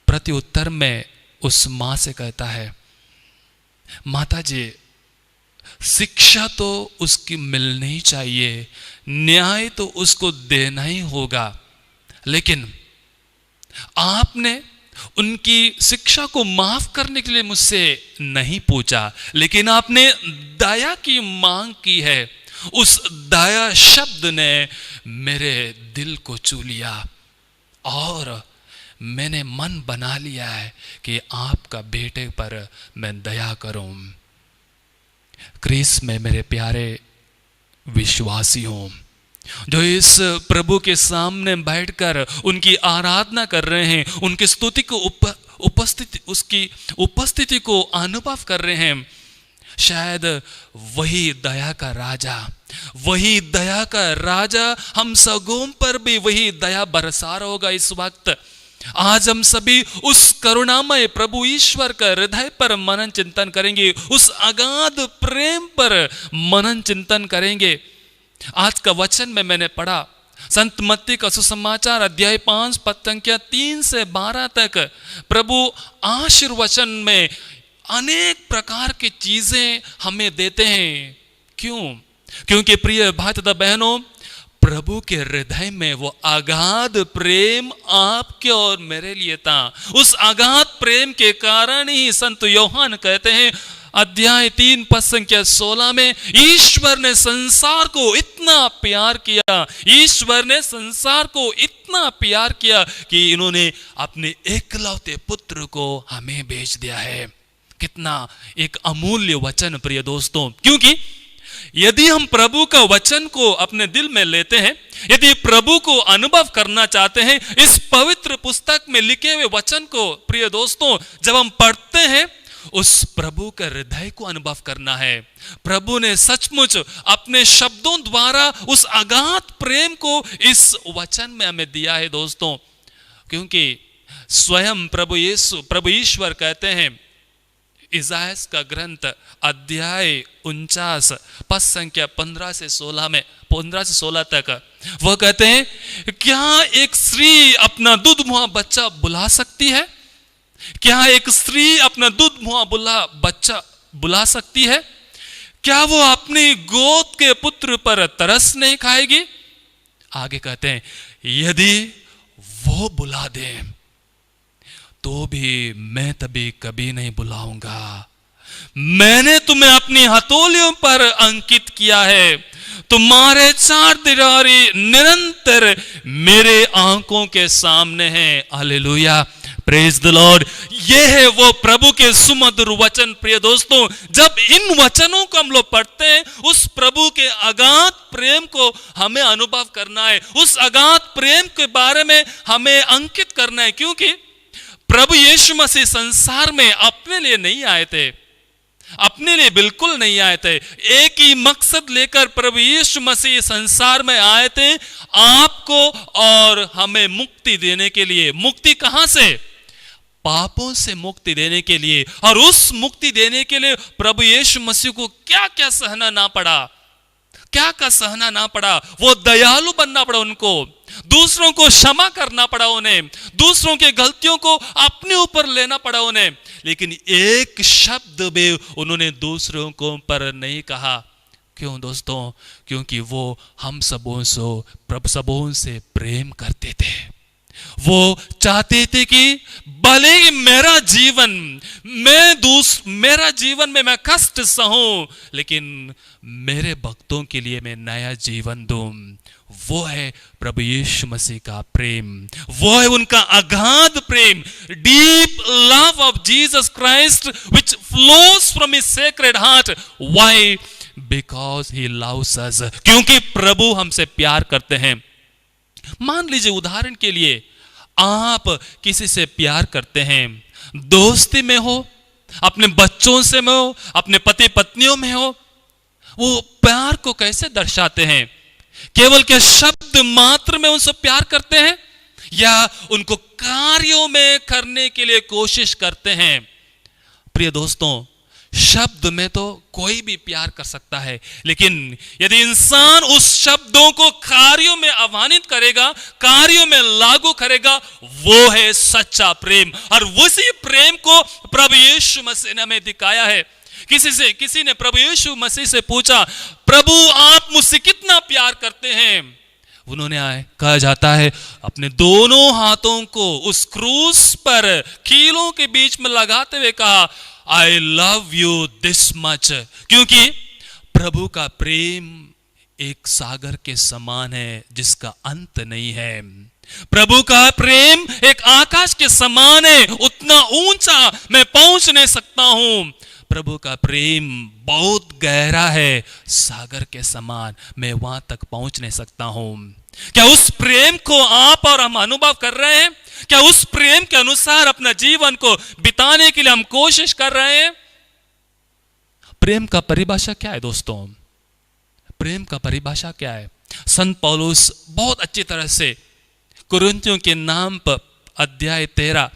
प्रत्युत्तर में उस मां से कहता है, माता जी शिक्षा तो उसकी मिलनी चाहिए, न्याय तो उसको देना ही होगा, लेकिन आपने उनकी शिक्षा को माफ करने के लिए मुझसे नहीं पूछा, लेकिन आपने दया की मांग की है। उस दया शब्द ने मेरे दिल को छू लिया और मैंने मन बना लिया है कि आपका बेटे पर मैं दया करूं। क्रिस में मेरे प्यारे विश्वासियों, जो इस प्रभु के सामने बैठकर उनकी आराधना कर रहे हैं, उनकी स्तुति को उसकी उपस्थिति को अनुभव कर रहे हैं, शायद वही दया का राजा हम सगों पर भी वही दया बरसा रहा होगा इस वक्त। आज हम सभी उस करुणामय प्रभु ईश्वर का हृदय पर मनन चिंतन करेंगे, उस अगाध प्रेम पर मनन चिंतन करेंगे। आज का वचन में मैंने पढ़ा संत मत्ती का सुसमाचार अध्याय 5 पद संख्या 3 से 12 तक। प्रभु आशीर्वचन में अनेक प्रकार की चीजें हमें देते हैं। क्यों? क्योंकि प्रिय भाई तथा बहनों, प्रभु के हृदय में वो अगाध प्रेम आपके और मेरे लिए था। उस अगाध प्रेम के कारण ही संत यूहन्ना कहते हैं अध्याय 3 पद संख्या 16 में, ईश्वर ने संसार को इतना प्यार किया, ईश्वर ने संसार को इतना प्यार किया कि इन्होंने अपने एकलौते पुत्र को हमें भेज दिया है। कितना एक अमूल्य वचन प्रिय दोस्तों। क्योंकि यदि हम प्रभु का वचन को अपने दिल में लेते हैं, यदि प्रभु को अनुभव करना चाहते हैं, इस पवित्र पुस्तक में लिखे हुए वचन को प्रिय दोस्तों जब हम पढ़ते हैं, उस प्रभु के हृदय को अनुभव करना है। प्रभु ने सचमुच अपने शब्दों द्वारा उस अगाध प्रेम को इस वचन में हमें दिया है दोस्तों। क्योंकि स्वयं प्रभु ईश्वर कहते हैं, इसायास का ग्रंथ अध्याय 49 पद संख्या 15 से 16 तक वह कहते हैं, क्या एक स्त्री अपना दूध मुहा बच्चा बुला सकती है? क्या एक स्त्री अपना दूध मुहा बच्चा बुला सकती है? क्या वो अपनी गोद के पुत्र पर तरस नहीं खाएगी? आगे कहते हैं, यदि वो बुला दे तो भी मैं तभी कभी नहीं बुलाऊंगा। मैंने तुम्हें अपनी हथौलियों पर अंकित किया है, तुम्हारे चार दीवारी निरंतर मेरे आंखों के सामने है। Hallelujah, praise the Lord. ये है वो प्रभु के सुमधुर वचन। प्रिय दोस्तों, जब इन वचनों को हम लोग पढ़ते हैं, उस प्रभु के अगाध प्रेम को हमें अनुभव करना है, उस अगाध प्रेम के बारे में हमें अंकित करना है, क्योंकि प्रभु यीशु मसीह संसार में अपने लिए नहीं आए थे, अपने लिए बिल्कुल नहीं आए थे। एक ही मकसद लेकर प्रभु यीशु मसीह संसार में आए थे, आपको और हमें मुक्ति देने के लिए। मुक्ति कहां से? पापों से मुक्ति देने के लिए। और उस मुक्ति देने के लिए प्रभु यीशु मसीह को क्या क्या सहना ना पड़ा, क्या क्या सहना ना पड़ा। वो दयालु बनना पड़ा उनको, दूसरों को क्षमा करना पड़ा उन्हें, दूसरों की गलतियों को अपने ऊपर लेना पड़ा उन्हें, लेकिन एक शब्द भी उन्होंने दूसरों को पर नहीं कहा। क्यों दोस्तों? क्योंकि वो हम सबों से प्रेम करते थे। वो चाहते थे कि भले ही मेरा जीवन में मैं कष्ट सहूं, लेकिन मेरे भक्तों के लिए मैं नया जीवन दूं। वो है प्रभु यीशु मसीह का प्रेम, वो है उनका अगाध प्रेम। Deep love of Jesus Christ which flows from his sacred heart. Why? Because he loves us. क्योंकि प्रभु हमसे प्यार करते हैं। मान लीजिए, उदाहरण के लिए, आप किसी से प्यार करते हैं, दोस्ती में हो, अपने बच्चों से में हो, अपने पति पत्नियों में हो, वो प्यार को कैसे दर्शाते हैं? केवल क्या शब्द मात्र में उनसे प्यार करते हैं, या उनको कार्यों में करने के लिए कोशिश करते हैं? प्रिय दोस्तों, शब्द में तो कोई भी प्यार कर सकता है, लेकिन यदि इंसान उस शब्दों को कार्यों में आह्वानित करेगा, कार्यों में लागू करेगा, वो है सच्चा प्रेम। और उसी प्रेम को प्रभु यीशु मसीह ने हमें दिखाया है। किसी ने प्रभु यीशु मसीह से पूछा, प्रभु आप मुझसे कितना प्यार करते हैं? उन्होंने कहा जाता है, अपने दोनों हाथों को उस क्रूस पर कीलों के बीच में लगाते हुए कहा, I love you this much. क्योंकि प्रभु का प्रेम एक सागर के समान है जिसका अंत नहीं है। प्रभु का प्रेम एक आकाश के समान है, उतना ऊंचा मैं पहुंच नहीं सकता हूं। प्रभु का प्रेम बहुत गहरा है, सागर के समान मैं वहां तक पहुंच नहीं सकता हूं। क्या उस प्रेम को आप और हम अनुभव कर रहे हैं? क्या उस प्रेम के अनुसार अपना जीवन को बिताने के लिए हम कोशिश कर रहे हैं? प्रेम का परिभाषा क्या है दोस्तों? प्रेम का परिभाषा क्या है? संत पौलुस बहुत अच्छी तरह से कुरिन्थियों के नाम पर अध्याय 13,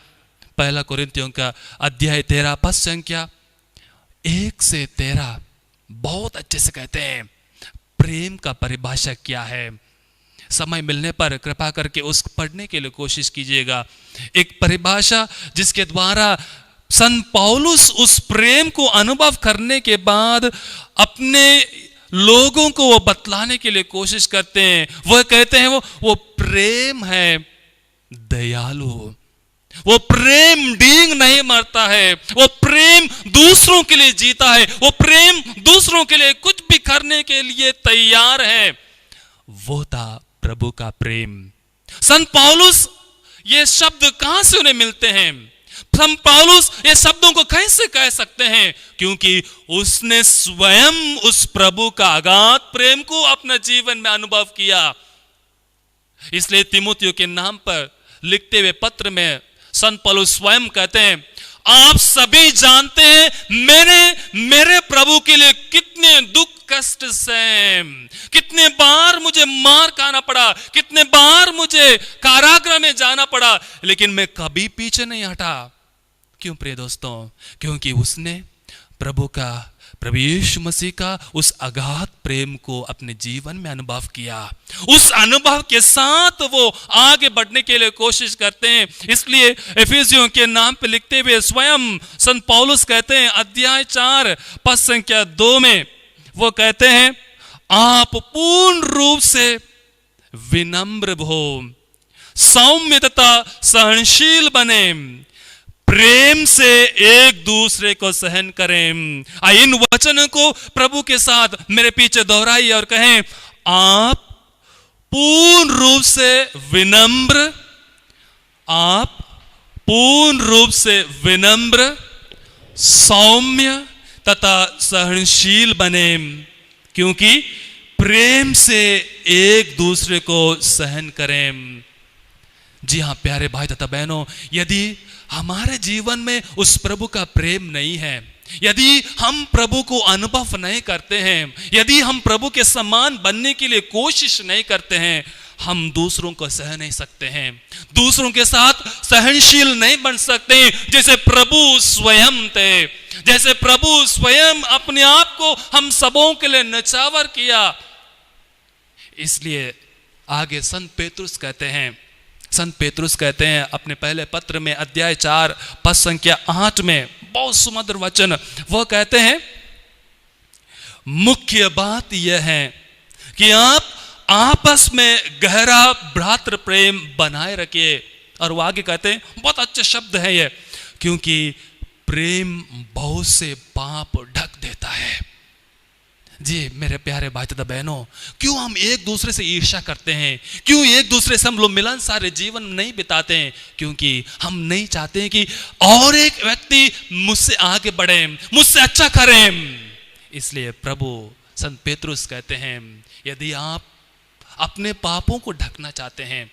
पहला कुरिन्थियों का अध्याय 13 पद संख्या 1 से 13 बहुत अच्छे से कहते हैं प्रेम का परिभाषा क्या है। समय मिलने पर कृपा करके उस पढ़ने के लिए कोशिश कीजिएगा। एक परिभाषा जिसके द्वारा संत पौलुस उस प्रेम को अनुभव करने के बाद अपने लोगों को वो बतलाने के लिए कोशिश करते हैं। वह कहते हैं वो प्रेम है दयालु, वो प्रेम डींग नहीं मरता है, वो प्रेम दूसरों के लिए जीता है, वो प्रेम दूसरों के लिए कुछ भी करने के लिए तैयार है। वो था प्रभु का प्रेम। संत पौलुस ये शब्द कहां से उन्हें मिलते हैं? संत पौलुस ये शब्दों को कैसे कह सकते हैं? क्योंकि उसने स्वयं उस प्रभु का अगाध प्रेम को अपने जीवन में अनुभव किया। इसलिए तीमुथियों के नाम पर लिखते हुए पत्र में संत पौलुस स्वयं कहते हैं, आप सभी जानते हैं मैंने मेरे प्रभु के लिए कितने दुख कष्ट सहे, कितने बार मुझे मार खाना पड़ा, कितने बार मुझे कारागृह में जाना पड़ा, लेकिन मैं कभी पीछे नहीं हटा। क्यों प्रिय दोस्तों? क्योंकि उसने प्रभु यीशु मसीह का उस अगाध प्रेम को अपने जीवन में अनुभव किया। उस अनुभव के साथ वो आगे बढ़ने के लिए कोशिश करते हैं। इसलिए एफिसियों के नाम पे लिखते हुए स्वयं संत पौलुस कहते हैं, अध्याय 4 पद संख्या 2 में वो कहते हैं, आप पूर्ण रूप से विनम्र हो, सौम्य तथा सहनशील बने, प्रेम से एक दूसरे को सहन करें। इन वचनों को प्रभु के साथ मेरे पीछे दोहराइए और कहें, आप पूर्ण रूप से विनम्र, आप पूर्ण रूप से विनम्र, सौम्य तथा सहनशील बने, क्योंकि प्रेम से एक दूसरे को सहन करें। जी हाँ प्यारे भाई तथा बहनों, यदि हमारे जीवन में उस प्रभु का प्रेम नहीं है, यदि हम प्रभु को अनुभव नहीं करते हैं, यदि हम प्रभु के समान बनने के लिए कोशिश नहीं करते हैं, हम दूसरों को सह नहीं सकते हैं, दूसरों के साथ सहनशील नहीं बन सकते जैसे प्रभु स्वयं थे, जैसे प्रभु स्वयं अपने आप को हम सबों के लिए नछावर किया। इसलिए आगे संत पेतरुस कहते हैं अपने पहले पत्र में अध्याय 4 पद संख्या 8 में, बहुत सुमधुर वचन, वो कहते हैं, मुख्य बात यह है कि आप आपस में गहरा भ्रातृ प्रेम बनाए रखिए। और वो आगे कहते हैं, बहुत अच्छे शब्द है ये, क्योंकि प्रेम बहुत से पाप ढक देता है। जी मेरे प्यारे भाई तथा बहनों, क्यों हम एक दूसरे से ईर्ष्या करते हैं, क्यों एक दूसरे से हम लोग मिलन सारे जीवन नहीं बिताते हैं? क्योंकि हम नहीं चाहते हैं कि और एक व्यक्ति मुझसे आगे बढ़े, मुझसे अच्छा करे। इसलिए प्रभु संत पेतरुस कहते हैं, यदि आप अपने पापों को ढकना चाहते हैं,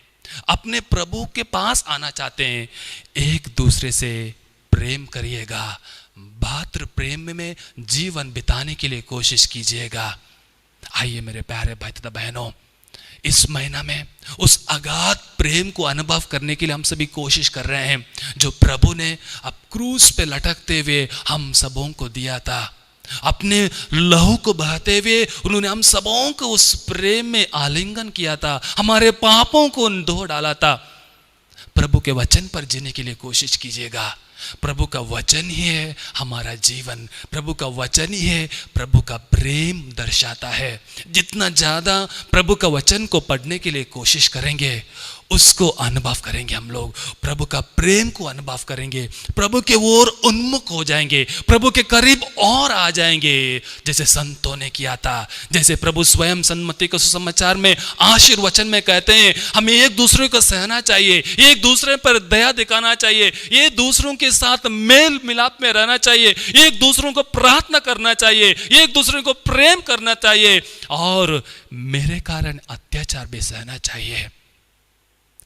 अपने प्रभु के पास आना चाहते हैं, एक दूसरे से प्रेम करिएगा, भातृ प्रेम में जीवन बिताने के लिए कोशिश कीजिएगा। आइए मेरे प्यारे भाई तथा बहनों, इस महीना में उस अगाध प्रेम को अनुभव करने के लिए हम सभी कोशिश कर रहे हैं, जो प्रभु ने अब क्रूस पे लटकते हुए हम सबों को दिया था। अपने लहू को बहाते हुए उन्होंने हम सबों को उस प्रेम में आलिंगन किया था, हमारे पापों को धो डाला था। प्रभु के वचन पर जीने के लिए कोशिश कीजिएगा। प्रभु का वचन ही है हमारा जीवन, प्रभु का वचन ही है प्रभु का प्रेम दर्शाता है। जितना ज्यादा प्रभु का वचन को पढ़ने के लिए कोशिश करेंगे, उसको अनुभव करेंगे, हम लोग प्रभु का प्रेम को अनुभव करेंगे, प्रभु के ओर उन्मुख हो जाएंगे, प्रभु के करीब और आ जाएंगे, जैसे संतों ने किया था, जैसे प्रभु स्वयं संत मत्ती के सुसमाचार में आशीर्वचन में कहते हैं, हमें एक दूसरे को सहना चाहिए, एक दूसरे पर दया दिखाना चाहिए, एक दूसरों के साथ मेल मिलाप में रहना चाहिए, एक दूसरों को प्रार्थना करना चाहिए, एक दूसरे को प्रेम करना चाहिए, और मेरे कारण अत्याचार भी सहना चाहिए।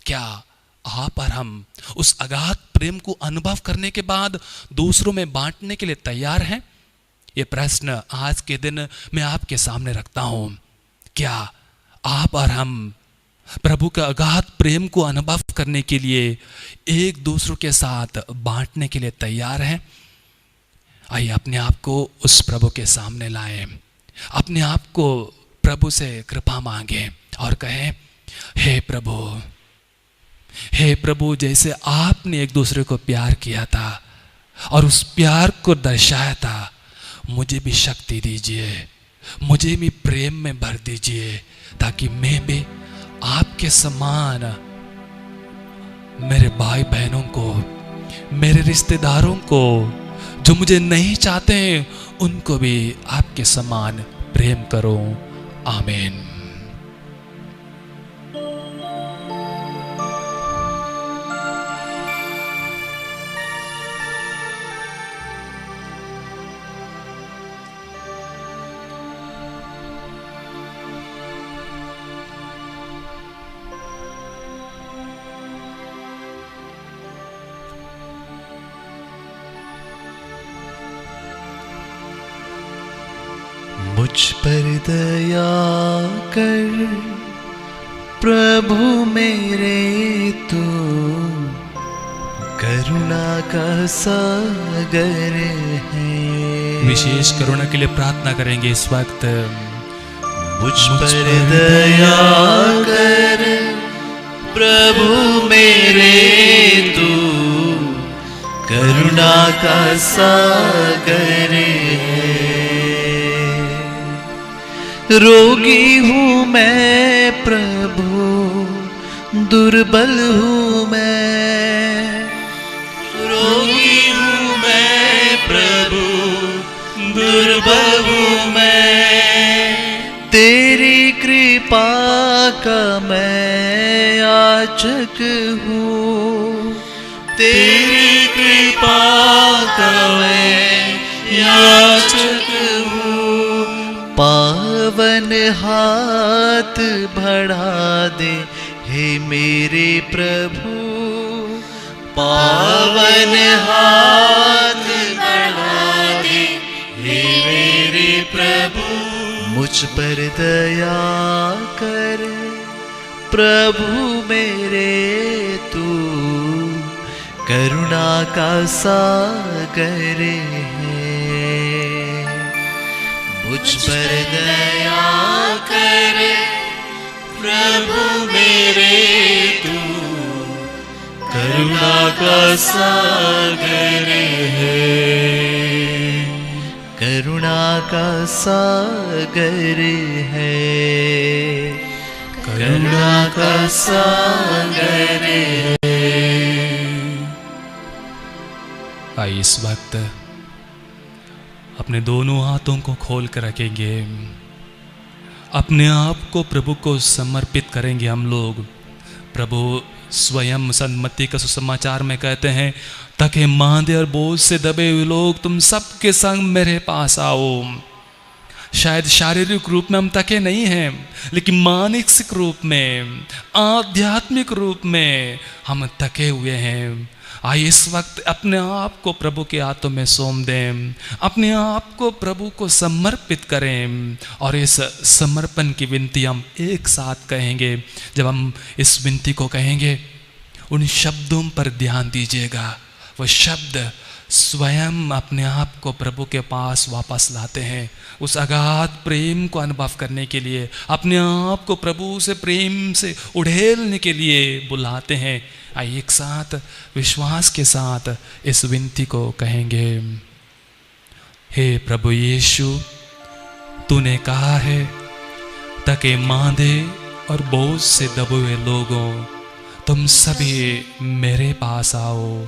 क्या आप और हम उस अगाध प्रेम को अनुभव करने के बाद दूसरों में बांटने के लिए तैयार हैं? ये प्रश्न आज के दिन मैं आपके सामने रखता हूं। क्या आप और हम प्रभु का अगाध प्रेम को अनुभव करने के लिए एक दूसरों के साथ बांटने के लिए तैयार हैं? आइए अपने आप को उस प्रभु के सामने लाएं, अपने आप को प्रभु से कृपा मांगें और कहें, हे प्रभु, जैसे आपने एक दूसरे को प्यार किया था और उस प्यार को दर्शाया था, मुझे भी शक्ति दीजिए, मुझे भी प्रेम में भर दीजिए, ताकि मैं भी आपके समान मेरे भाई बहनों को, मेरे रिश्तेदारों को, जो मुझे नहीं चाहते हैं, उनको भी आपके समान प्रेम करूं। आमीन। मुझ पर दया कर प्रभु मेरे, तू करुणा का सागर है। विशेष करुणा के लिए प्रार्थना करेंगे इस वक्त। मुझ पर दया कर प्रभु मेरे, तू करुणा का सागर है। रोगी हूँ मैं प्रभु, दुर्बल हूँ मैं, रोगी हूँ मैं प्रभु, दुर्बल हूँ मैं। तेरी कृपा का मैं याचक हूँ, तेरी कृपा का मैं याचक हूँ। पावन हाथ बढ़ा दे हे मेरे प्रभु, पावन हाथ बढ़ा दे हे मेरे प्रभु। मुझ पर दया कर प्रभु मेरे, तू करुणा का सागर है। मुझ पर दया कर प्रभु मेरे, तू करुणा का सागर है। करुणा का सागर है, करुणा का सागर है। आइए इस वक्त अपने दोनों हाथों को खोल कर रखेंगे, अपने आप को प्रभु को समर्पित करेंगे हम लोग। प्रभु स्वयं सन्मति का सुसमाचार में कहते हैं, थके मांदे और बोझ से दबे हुए लोग तुम सबके संग मेरे पास आओ। शायद शारीरिक रूप में हम थके नहीं हैं, लेकिन मानसिक रूप में, आध्यात्मिक रूप में हम थके हुए हैं। आइए इस वक्त अपने आप को प्रभु के हाथों में सौंप दें, अपने आप को प्रभु को समर्पित करें और इस समर्पण की विनती हम एक साथ कहेंगे। जब हम इस विनती को कहेंगे, उन शब्दों पर ध्यान दीजिएगा। वो शब्द स्वयं अपने आप को प्रभु के पास वापस लाते हैं, उस अगाध प्रेम को अनुभव करने के लिए, अपने आप को प्रभु से प्रेम से उड़ेलने के लिए बुलाते हैं। आइए एक साथ विश्वास के साथ इस विनती को कहेंगे। हे प्रभु यीशु, तूने कहा है, थके मांदे और बोझ से दबे हुए लोगों तुम सभी मेरे पास आओ,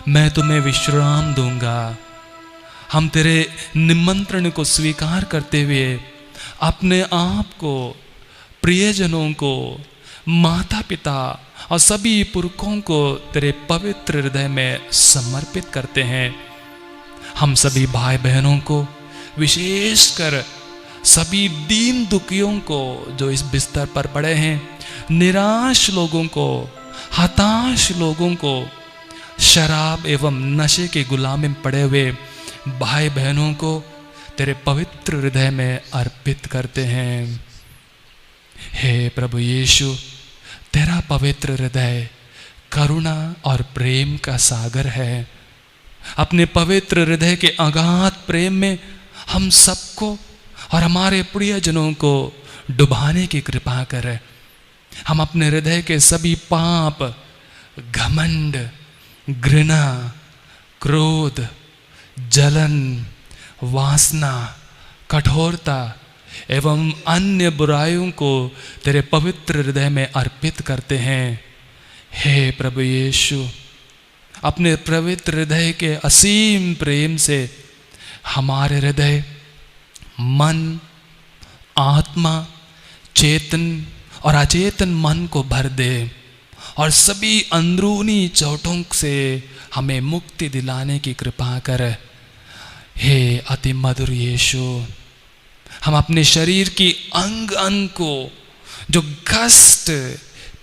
मैं तुम्हें विश्राम दूंगा। हम तेरे निमंत्रण को स्वीकार करते हुए अपने आप को, प्रियजनों को, माता पिता और सभी पुरखों को तेरे पवित्र हृदय में समर्पित करते हैं। हम सभी भाई बहनों को, विशेषकर सभी दीन दुखियों को जो इस बिस्तर पर पड़े हैं, निराश लोगों को, हताश लोगों को, शराब एवं नशे के गुलामी में पड़े हुए भाई बहनों को तेरे पवित्र हृदय में अर्पित करते हैं। हे प्रभु यीशु, तेरा पवित्र हृदय करुणा और प्रेम का सागर है। अपने पवित्र हृदय के अगाध प्रेम में हम सबको और हमारे प्रियजनों को डुबाने की कृपा कर। हम अपने हृदय के सभी पाप, घमंड, घृणा, क्रोध, जलन, वासना, कठोरता एवं अन्य बुराइयों को तेरे पवित्र हृदय में अर्पित करते हैं। हे प्रभु यीशु, अपने पवित्र हृदय के असीम प्रेम से हमारे हृदय, मन, आत्मा, चेतन और अचेतन मन को भर दे और सभी अंदरूनी चोटों से हमें मुक्ति दिलाने की कृपा कर। हे अति मधुर यीशु, हम अपने शरीर की अंग अंग को जो कष्ट,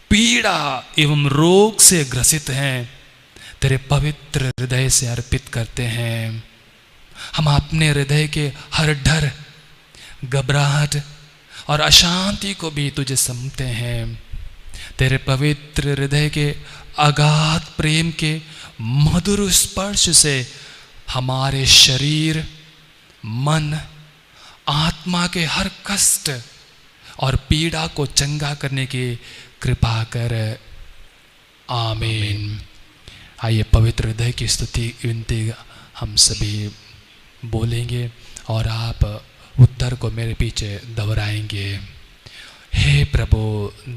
पीड़ा एवं रोग से ग्रसित हैं, तेरे पवित्र हृदय से अर्पित करते हैं। हम अपने हृदय के हर डर, घबराहट और अशांति को भी तुझे समझते हैं। तेरे पवित्र हृदय के अगाध प्रेम के मधुर स्पर्श से हमारे शरीर, मन, आत्मा के हर कष्ट और पीड़ा को चंगा करने की कृपा कर। आमीन। आइए पवित्र हृदय की स्तुति विनती हम सभी बोलेंगे और आप उत्तर को मेरे पीछे दोहराएंगे। हे प्रभु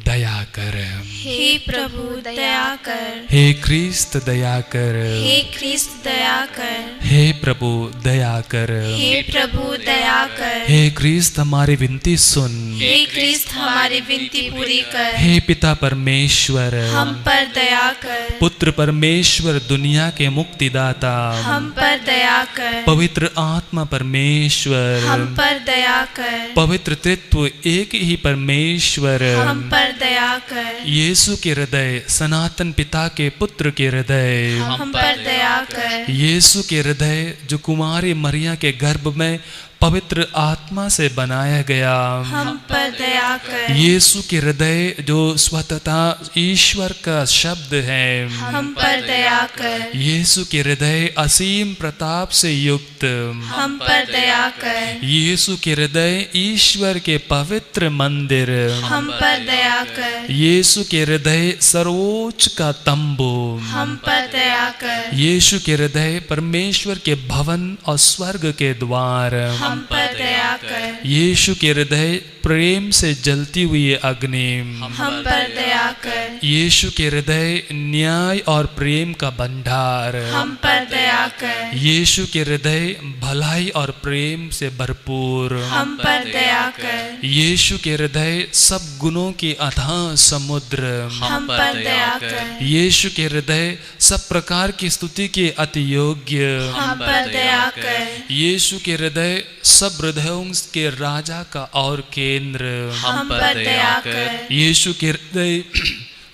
दया कर, हे प्रभु दया कर, हे क्रिस्त दया कर, हे क्रिस्त दया कर, हे प्रभु दया कर, हे प्रभु दया कर, हे क्रिस्त हमारी विनती सुन, हे क्रिस्त हमारी विनती पूरी कर, हे पिता परमेश्वर हम पर दया कर, पुत्र परमेश्वर दुनिया के मुक्तिदाता हम पर दया कर, पवित्र आत्मा परमेश्वर हम पर दया कर, पवित्र तत्व एक ही परमेश्वर हम पर दया कर, यीशु के हृदय सनातन पिता के पुत्र के हृदय हम पर दया कर, यीशु के हृदय जो कुमारी मरिया के गर्भ में पवित्र आत्मा से बनाया गया, हम पर दया कर, यीशु के हृदय जो स्वतः ईश्वर का शब्द है, हम पर दया कर, यीशु के हृदय असीम प्रताप से युक्त, हम पर दया कर, यीशु के हृदय ईश्वर के पवित्र मंदिर, हम पर दया कर, यीशु के हृदय सर्वोच्च का तंबू, हम पर दया कर, यीशु के हृदय परमेश्वर के भवन और स्वर्ग के द्वार, हम पर दया कर, यीशु के हृदय प्रेम से जलती हुई अग्नि, हम पर दया कर, यीशु के हृदय न्याय और प्रेम का भंडार, हम पर दया कर, यीशु के हृदय भलाई और प्रेम से भरपूर, हम पर दया कर, यीशु के हृदय सब गुणों की अथाह समुद्र, हम पर दया कर, यीशु के हृदय सब प्रकार की स्तुति के अति योग्य, हम पर दया कर, यीशु के हृदय सब हृदयों के राजा का और केंद्र, हम पर दया कर, यीशु के हृदय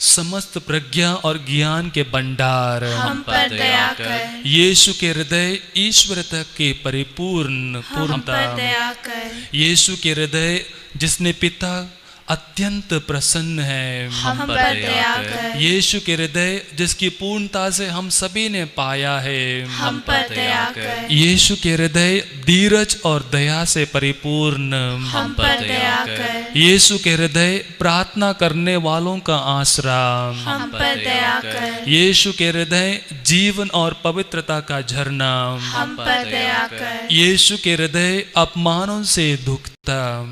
समस्त प्रज्ञा और ज्ञान के भंडार, हम पर दया कर, यीशु के हृदय ईश्वरता के परिपूर्ण हम पूर्णता, पर दया कर, यीशु के हृदय जिसने पिता अत्यंत प्रसन्न है, हम पर दया कर, यीशु के हृदय जिसकी पूर्णता से हम सभी ने पाया है, हम पर दया कर, यीशु के हृदय धीरज और दया से परिपूर्ण, हम पर दया कर, यीशु के हृदय प्रार्थना करने वालों का आसरा, हम पर दया कर, यीशु के हृदय जीवन और पवित्रता का झरना, हम पर दया कर, यीशु के हृदय अपमानों से दुखता,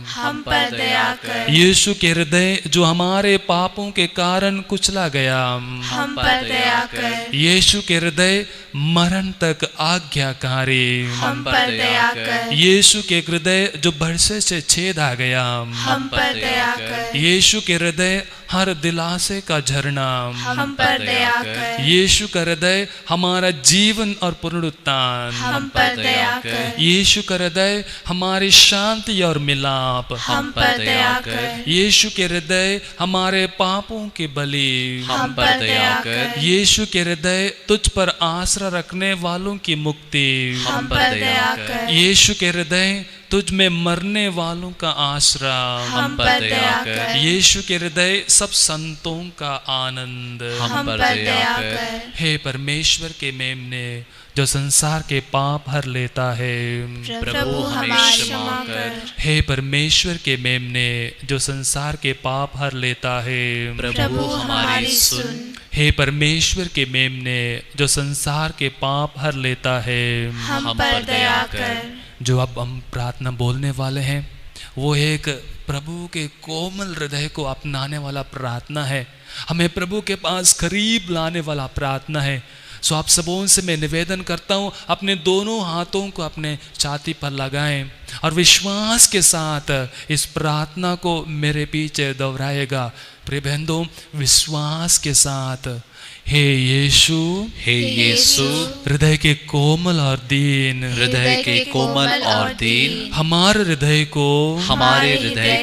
हम पर दया कर, यीशु के हृदय जो हमारे पापों के कारण कुचला गया, हम पर दया कर, यीशु के हृदय मरण तक आज्ञाकारी, हम पर दया कर, यीशु के हृदय जो बरसे से छेदा गया, हम पर दया कर, यीशु के हृदय हर दिलासे का झरना, हम पर दया कर, यीशु का हृदय हमारा जीवन और पुनरुत्थान, हम पर दया कर, यीशु का हृदय हमारी शांति और मिलाप, हम पर दया कर, यीशु के हृदय हमारे पापों की बलि, हम पर दया कर, यीशु के हृदय तुझ पर आसरा रखने वालों की मुक्ति, हम पर दया कर, यीशु के हृदय तुझ में मरने वालों का आसरा, हम पर दया कर, यीशु के हृदय सब संतों का आनंद, हम पर दया कर, हे परमेश्वर के मेमने जो संसार के पाप हर लेता है, प्रभु हमारी क्षमा कर, हे परमेश्वर के मेमने जो संसार के पाप हर लेता है, प्रभु हमारी सुन, हे परमेश्वर के मेमने जो संसार के पाप हर लेता है, हम पर दया कर, जो अब हम प्रार्थना बोलने वाले हैं वो एक प्रभु के कोमल हृदय को अपनाने वाला प्रार्थना है, हमें प्रभु के पास करीब लाने वाला प्रार्थना है। सो आप सबों से मैं निवेदन करता हूँ अपने दोनों हाथों को अपने छाती पर लगाएं और विश्वास के साथ इस प्रार्थना को मेरे पीछे दोहराएगा। प्रिय बहनों, विश्वास के साथ हे यीशु, हे यीशु, हृदय के कोमल और दीन, हृदय के कोमल और दीन, हमारे हृदय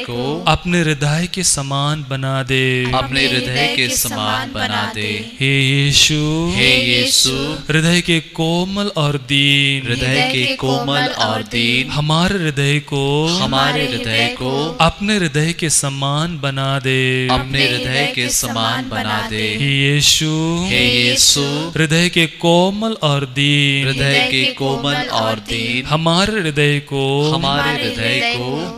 को अपने हृदय के समान बना दे, अपने हृदय के समान बना दे। हे यीशु, हे यीशु, हृदय के कोमल और दीन, हृदय के कोमल और दीन, हमारे हृदय को अपने हृदय के समान बना दे, अपने हृदय के समान बना दे। हे यीशु, हे यीशु, हृदय के कोमल और दीन, हृदय के कोमल और दीन, हमारे हृदय को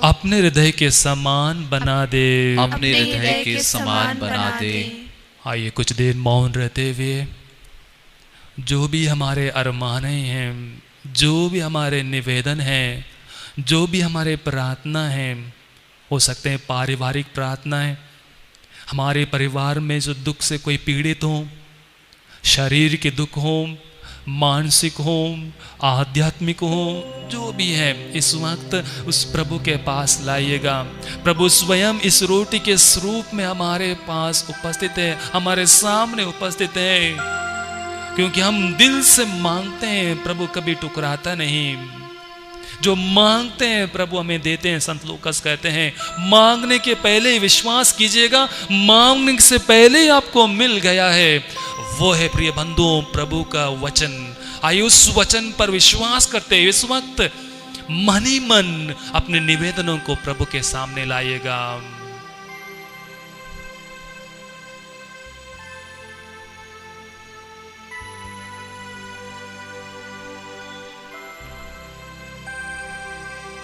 अपने हृदय के समान बना दे, अपने हृदय के समान बना दे। आइए कुछ देर मौन रहते हुए जो भी हमारे अरमाने हैं, जो भी हमारे निवेदन हैं, जो भी हमारे प्रार्थना हैं, हो सकते हैं पारिवारिक प्रार्थना है, हमारे परिवार में जो दुख से कोई पीड़ित हो, शरीर के दुख हो, मानसिक हो, आध्यात्मिक हो, जो भी है इस वक्त उस प्रभु के पास लाइएगा। प्रभु स्वयं इस रोटी के स्वरूप में हमारे पास उपस्थित है, हमारे सामने उपस्थित है, क्योंकि हम दिल से मांगते हैं, प्रभु कभी टुकराता नहीं। जो मांगते हैं प्रभु हमें देते हैं। संत लूकास कहते हैं मांगने के पहले ही विश्वास कीजिएगा, मांगने से पहले ही आपको मिल गया है। वो है प्रिय बंधुओं प्रभु का वचन। आइए उस वचन पर विश्वास करते इस वक्त मन ही मन अपने निवेदनों को प्रभु के सामने लाइएगा।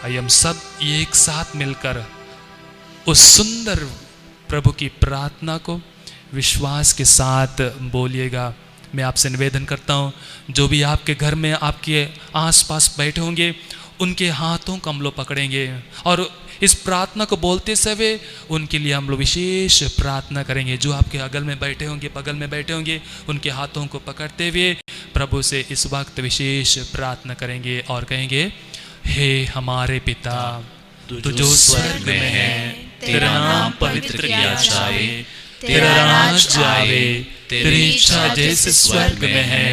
आइए हम सब एक साथ मिलकर उस सुंदर प्रभु की प्रार्थना को विश्वास के साथ बोलिएगा। मैं आपसे निवेदन करता हूँ, जो भी आपके घर में आपके आसपास बैठे होंगे उनके हाथों को हम लोग पकड़ेंगे और इस प्रार्थना को बोलते समय उनके लिए हम लोग विशेष प्रार्थना करेंगे। जो आपके अगल में बैठे होंगे, बगल में बैठे होंगे, उनके हाथों को पकड़ते हुए प्रभु से इस वक्त विशेष प्रार्थना करेंगे और कहेंगे, हे हमारे पिता तू जो स्वर्ग में है, तेरा नाम पवित्र किया जाए, तेरा राज आए, तेरी इच्छा जैसे स्वर्ग में है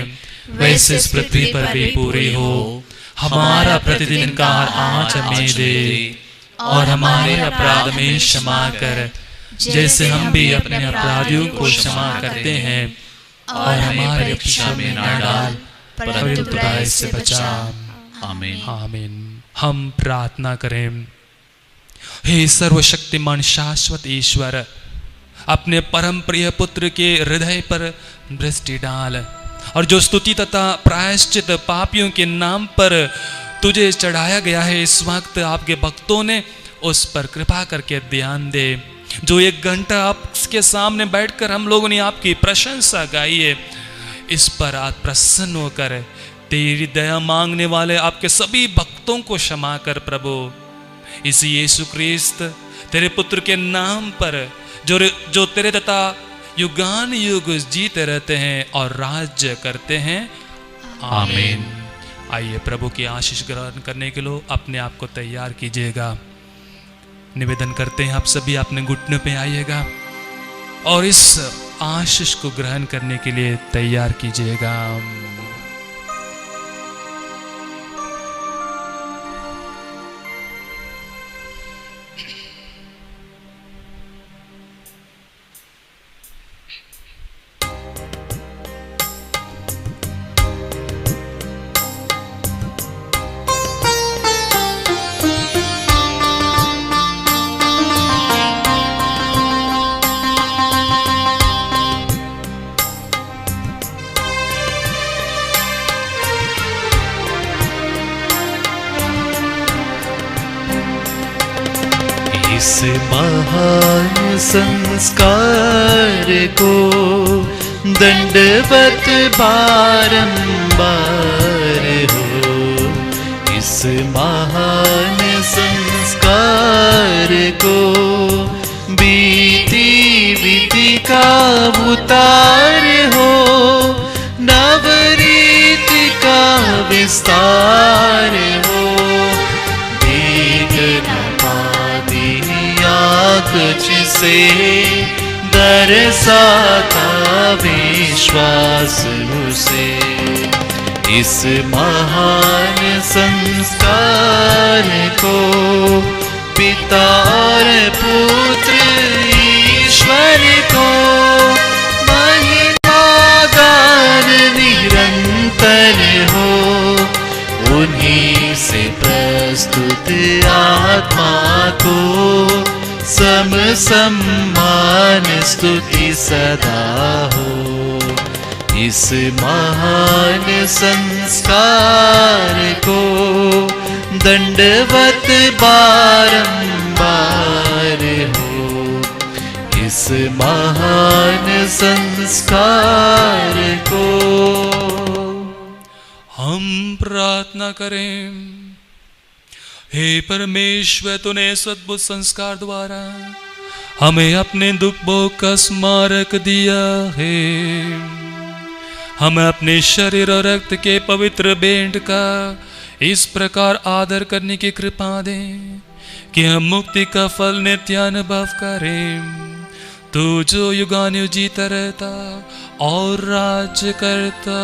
वैसे इस पृथ्वी पर भी पूरी हो। हमारा प्रतिदिन का आज हमें दे और हमारे अपराध में क्षमा कर, जैसे हम भी अपने अपराधियों को क्षमा करते हैं, और हमारे परीक्षा में न डाल परंतु बुराई से बचा। आमीन। आमीन। हम प्रार्थना करें। हे सर्वशक्तिमान शाश्वत ईश्वर, अपने परम प्रिय पुत्र के हृदय पर दृष्टि डाल और जो स्तुति तथा प्रायश्चित पापियों के नाम पर तुझे चढ़ाया गया है, इस वक्त आपके भक्तों ने उस पर कृपा करके ध्यान दे। जो एक घंटा आपके सामने बैठकर हम लोगों ने आपकी प्रशंसा गाई है, इस पर आप प्रसन्न होकर तेरी दया मांगने वाले आपके सभी भक्तों को क्षमा कर प्रभु। इस यीशु ख्रीस्त तेरे पुत्र के नाम पर जो तेरे तथा युगान युग जीते रहते हैं और राज्य करते हैं। आमीन। आइए प्रभु की आशीष ग्रहण करने के लिए अपने आप को तैयार कीजिएगा। निवेदन करते हैं आप सभी अपने घुटनों पे आइएगा और इस आशीष को ग्रहण करने के लिए तैयार कीजिएगा। इस महान संस्कार को दंडवत बारंबार हो। इस महान संस्कार को बीती बीती का उतार हो। नवरीत का विस्तार हो। देखना जिसे दर बरसा था विश्वास उसे। इस महान संस्कार को पिता और पुत्र ईश्वर को महिमा गान निरंतर हो। उन्हीं से प्रस्तुत आत्मा को सम सम्मान स्तुति सदा हो। इस महान संस्कार को दंडवत बारंबार हो। इस महान संस्कार को हम प्रार्थना करें। हे परमेश्वर, तूने इस अद्भुत संस्कार द्वारा हमें अपने दुख भोग का स्मारक दिया है। हमें अपने शरीर और रक्त के पवित्र भेंट का इस प्रकार आदर करने की कृपा दें कि हम मुक्ति का फल नित्य अनुभव करें। तू जो युगानुयुग जीता रहता और राज्य करता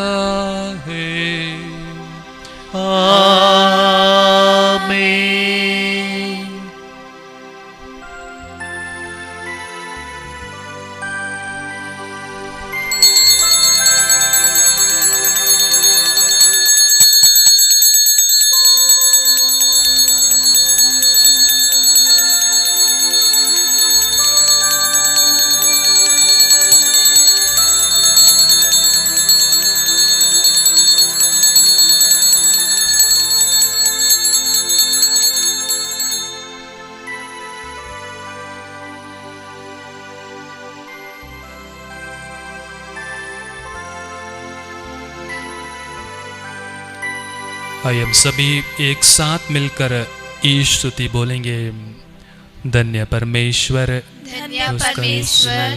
है। आमीन। आइए हम सभी एक साथ मिलकर ईश स्तुति बोलेंगे। धन्य परमेश्वर, धन्य परमेश्वर,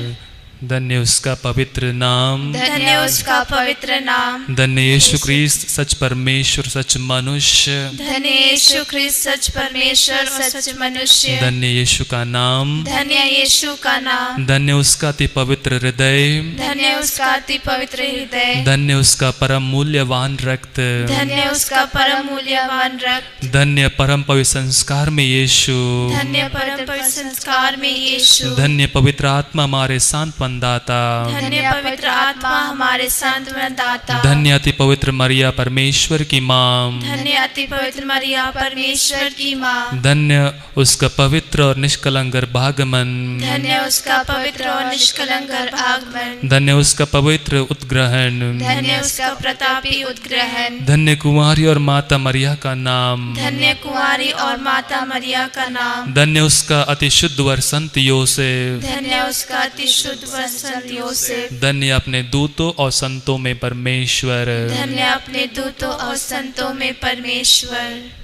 धन्य उसका पवित्र नाम, धन्य उसका पवित्र नाम। धन्य यीशु ख्रिस्त सच परमेश्वर सच मनुष्य, धन्य यीशु ख्रिस्त सच परमेश्वर और सच मनुष्य। धन्य यीशु का नाम, धन्य यीशु का नाम। धन्य उसका अति पवित्र हृदय, धन्य उसका अति पवित्र हृदय। धन्य उसका परम मूल्यवान रक्त, धन्य उसका परम मूल्यवान रक्त। धन्य परम पवित्र संस्कार में यीशु, धन्य परम पवित्र संस्कार में यीशु। धन्य पवित्र आत्मा हमारे सांत्वन दाता, धन्य पवित्र आत्मा हमारे सांत्वन दाता। धन्य अति पवित्र मरिया परमेश्वर की माँ, धन्य अति पवित्र मरिया परमेश्वर की माँ। धन्य उसका पवित्र और निष्कलंक गर्भागमन, धन्य उसका पवित्र और निष्कलंक गर्भागमन। धन्य उसका पवित्र उत्ग्रहण, धन्य उसका प्रतापी उत्ग्रहण। धन्य कुंवारी और माता मरिया का नाम, धन्य कुंवारी और माता मरिया का नाम। धन्य उसका अति शुद्ध वर संत योसेफ, धन्य उसका अति शुद्ध वर संत योसेफ। धन्य अपने दूतों और संतों में परमेश्वर, धन्य अपने दूतों और संतों में परमेश्वर।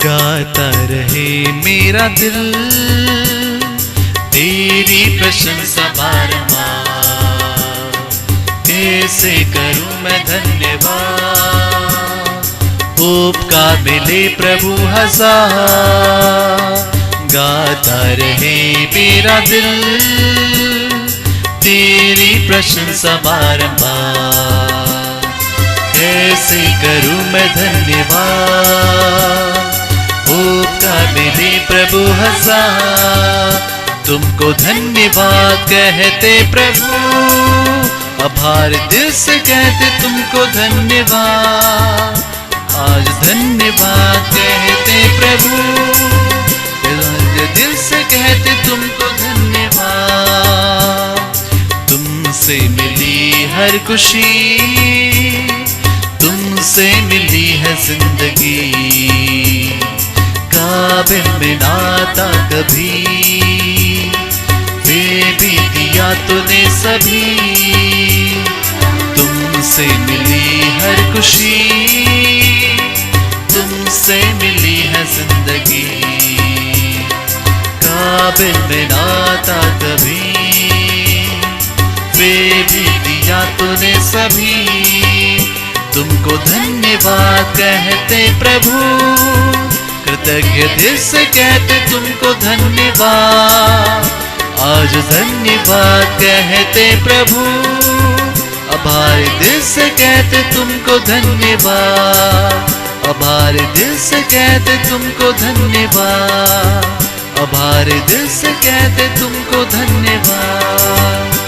गाता रहे मेरा दिल तेरी प्रशंसा बारंबार। कैसे करूं मैं धन्यवाद, उपकार मिले प्रभु हजार। गाता रहे मेरा दिल तेरी प्रशंसा बारंबार। कैसे करूं मैं धन्यवाद, उपकार मिले प्रभु हजार। तुमको धन्यवाद कहते प्रभु, आभार दिल से कहते तुमको धन्यवाद। आज धन्यवाद कहते प्रभु, दिल से कहते तुमको धन्यवाद। तुमसे मिली हर खुशी तुमसे मिली है जिंदगी, काबिल में नाता कभी, दे भी दिया तूने सभी, तुमसे मिली हर खुशी, तुमसे मिली है जिंदगी, काबिल में नाता कभी, दे भी दिया तूने सभी, तुमको धन्यवाद कहते प्रभु, कृतज्ञ दिल से कहते तुमको धन्यवाद, आज धन्यवाद कहते प्रभु, आभारी दिल से कहते तुमको धन्यवाद, आभारी दिल से कहते तुमको धन्यवाद, आभारी दिल से कहते तुमको धन्यवाद।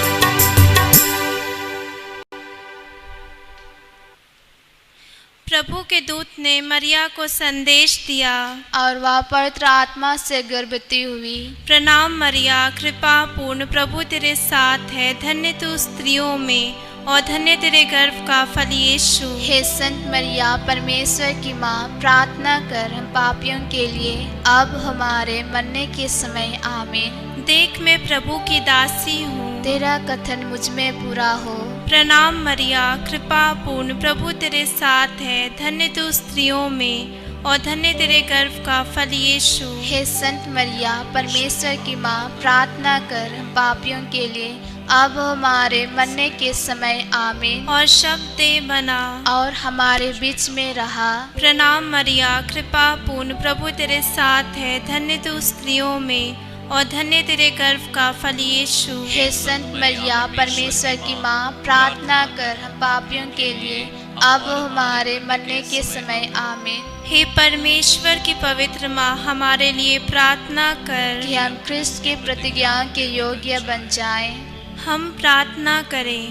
प्रभु के दूत ने मरिया को संदेश दिया और वह पवित्र आत्मा से गर्भवती हुई। प्रणाम मरिया, कृपा पूर्ण, प्रभु तेरे साथ है, धन्य तू स्त्रियों में और धन्य तेरे गर्भ का फल यीशु। हे संत मरिया, परमेश्वर की माँ, प्रार्थना कर हम पापियों के लिए अब हमारे मरने के समय आमीन। देख मैं प्रभु की दासी हूँ, तेरा कथन मुझ में पूरा हो। प्रणाम मरिया, कृपा पूर्ण, प्रभु तेरे साथ है, धन्य तू स्त्रियों में और धन्य तेरे गर्भ का फल यीशु। हे संत मरिया, परमेश्वर की माँ, प्रार्थना कर हम पापियों के लिए अब हमारे मरने के समय आमीन। और शब्द दे बना और हमारे बीच में रहा। प्रणाम मरिया, कृपा पूर्ण, प्रभु तेरे साथ है, धन्य तू स्त्रियों में और धन्य तेरे गर्भ का फल यीशु। हे संत मरिया, परमेश्वर की माँ, प्रार्थना कर हम पापियों के लिए अब हमारे मरने के समय आमीन। हे परमेश्वर की पवित्र माँ, हमारे लिए प्रार्थना कर कि हम क्रिस्त की प्रतिज्ञा के योग्य बन जाएं। हम प्रार्थना करें।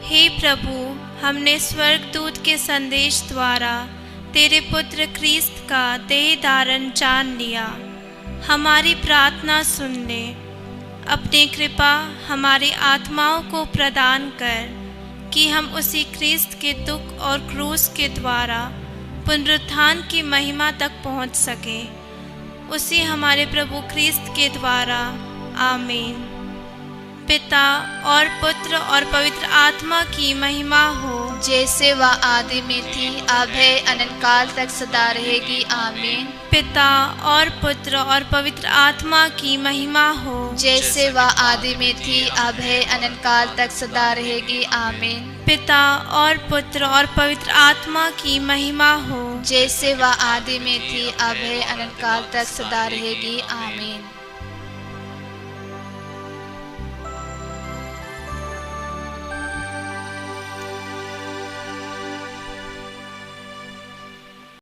हे प्रभु, हमने स्वर्गदूत के संदेश द्वारा तेरे पुत्र क्रिस्त का देह धारण जान लिया। हमारी प्रार्थना सुन ले। अपनी कृपा हमारी आत्माओं को प्रदान कर कि हम उसी क्रिस्त के दुख और क्रूस के द्वारा पुनरुत्थान की महिमा तक पहुंच सकें। उसी हमारे प्रभु क्रिस्त के द्वारा आमीन। पिता और पुत्र और पवित्र आत्मा की महिमा हो, जैसे वह आदि में थी, अब है, अनंत काल तक सदा रहेगी। आमीन। पिता और पुत्र और पवित्र आत्मा की महिमा हो, जैसे वह आदि में थी, अब है, अनंत काल तक सदा रहेगी। आमीन। पिता और पुत्र और पवित्र आत्मा की महिमा हो, जैसे वह आदि में थी, अब है, अनंत काल तक सदा रहेगी। आमीन।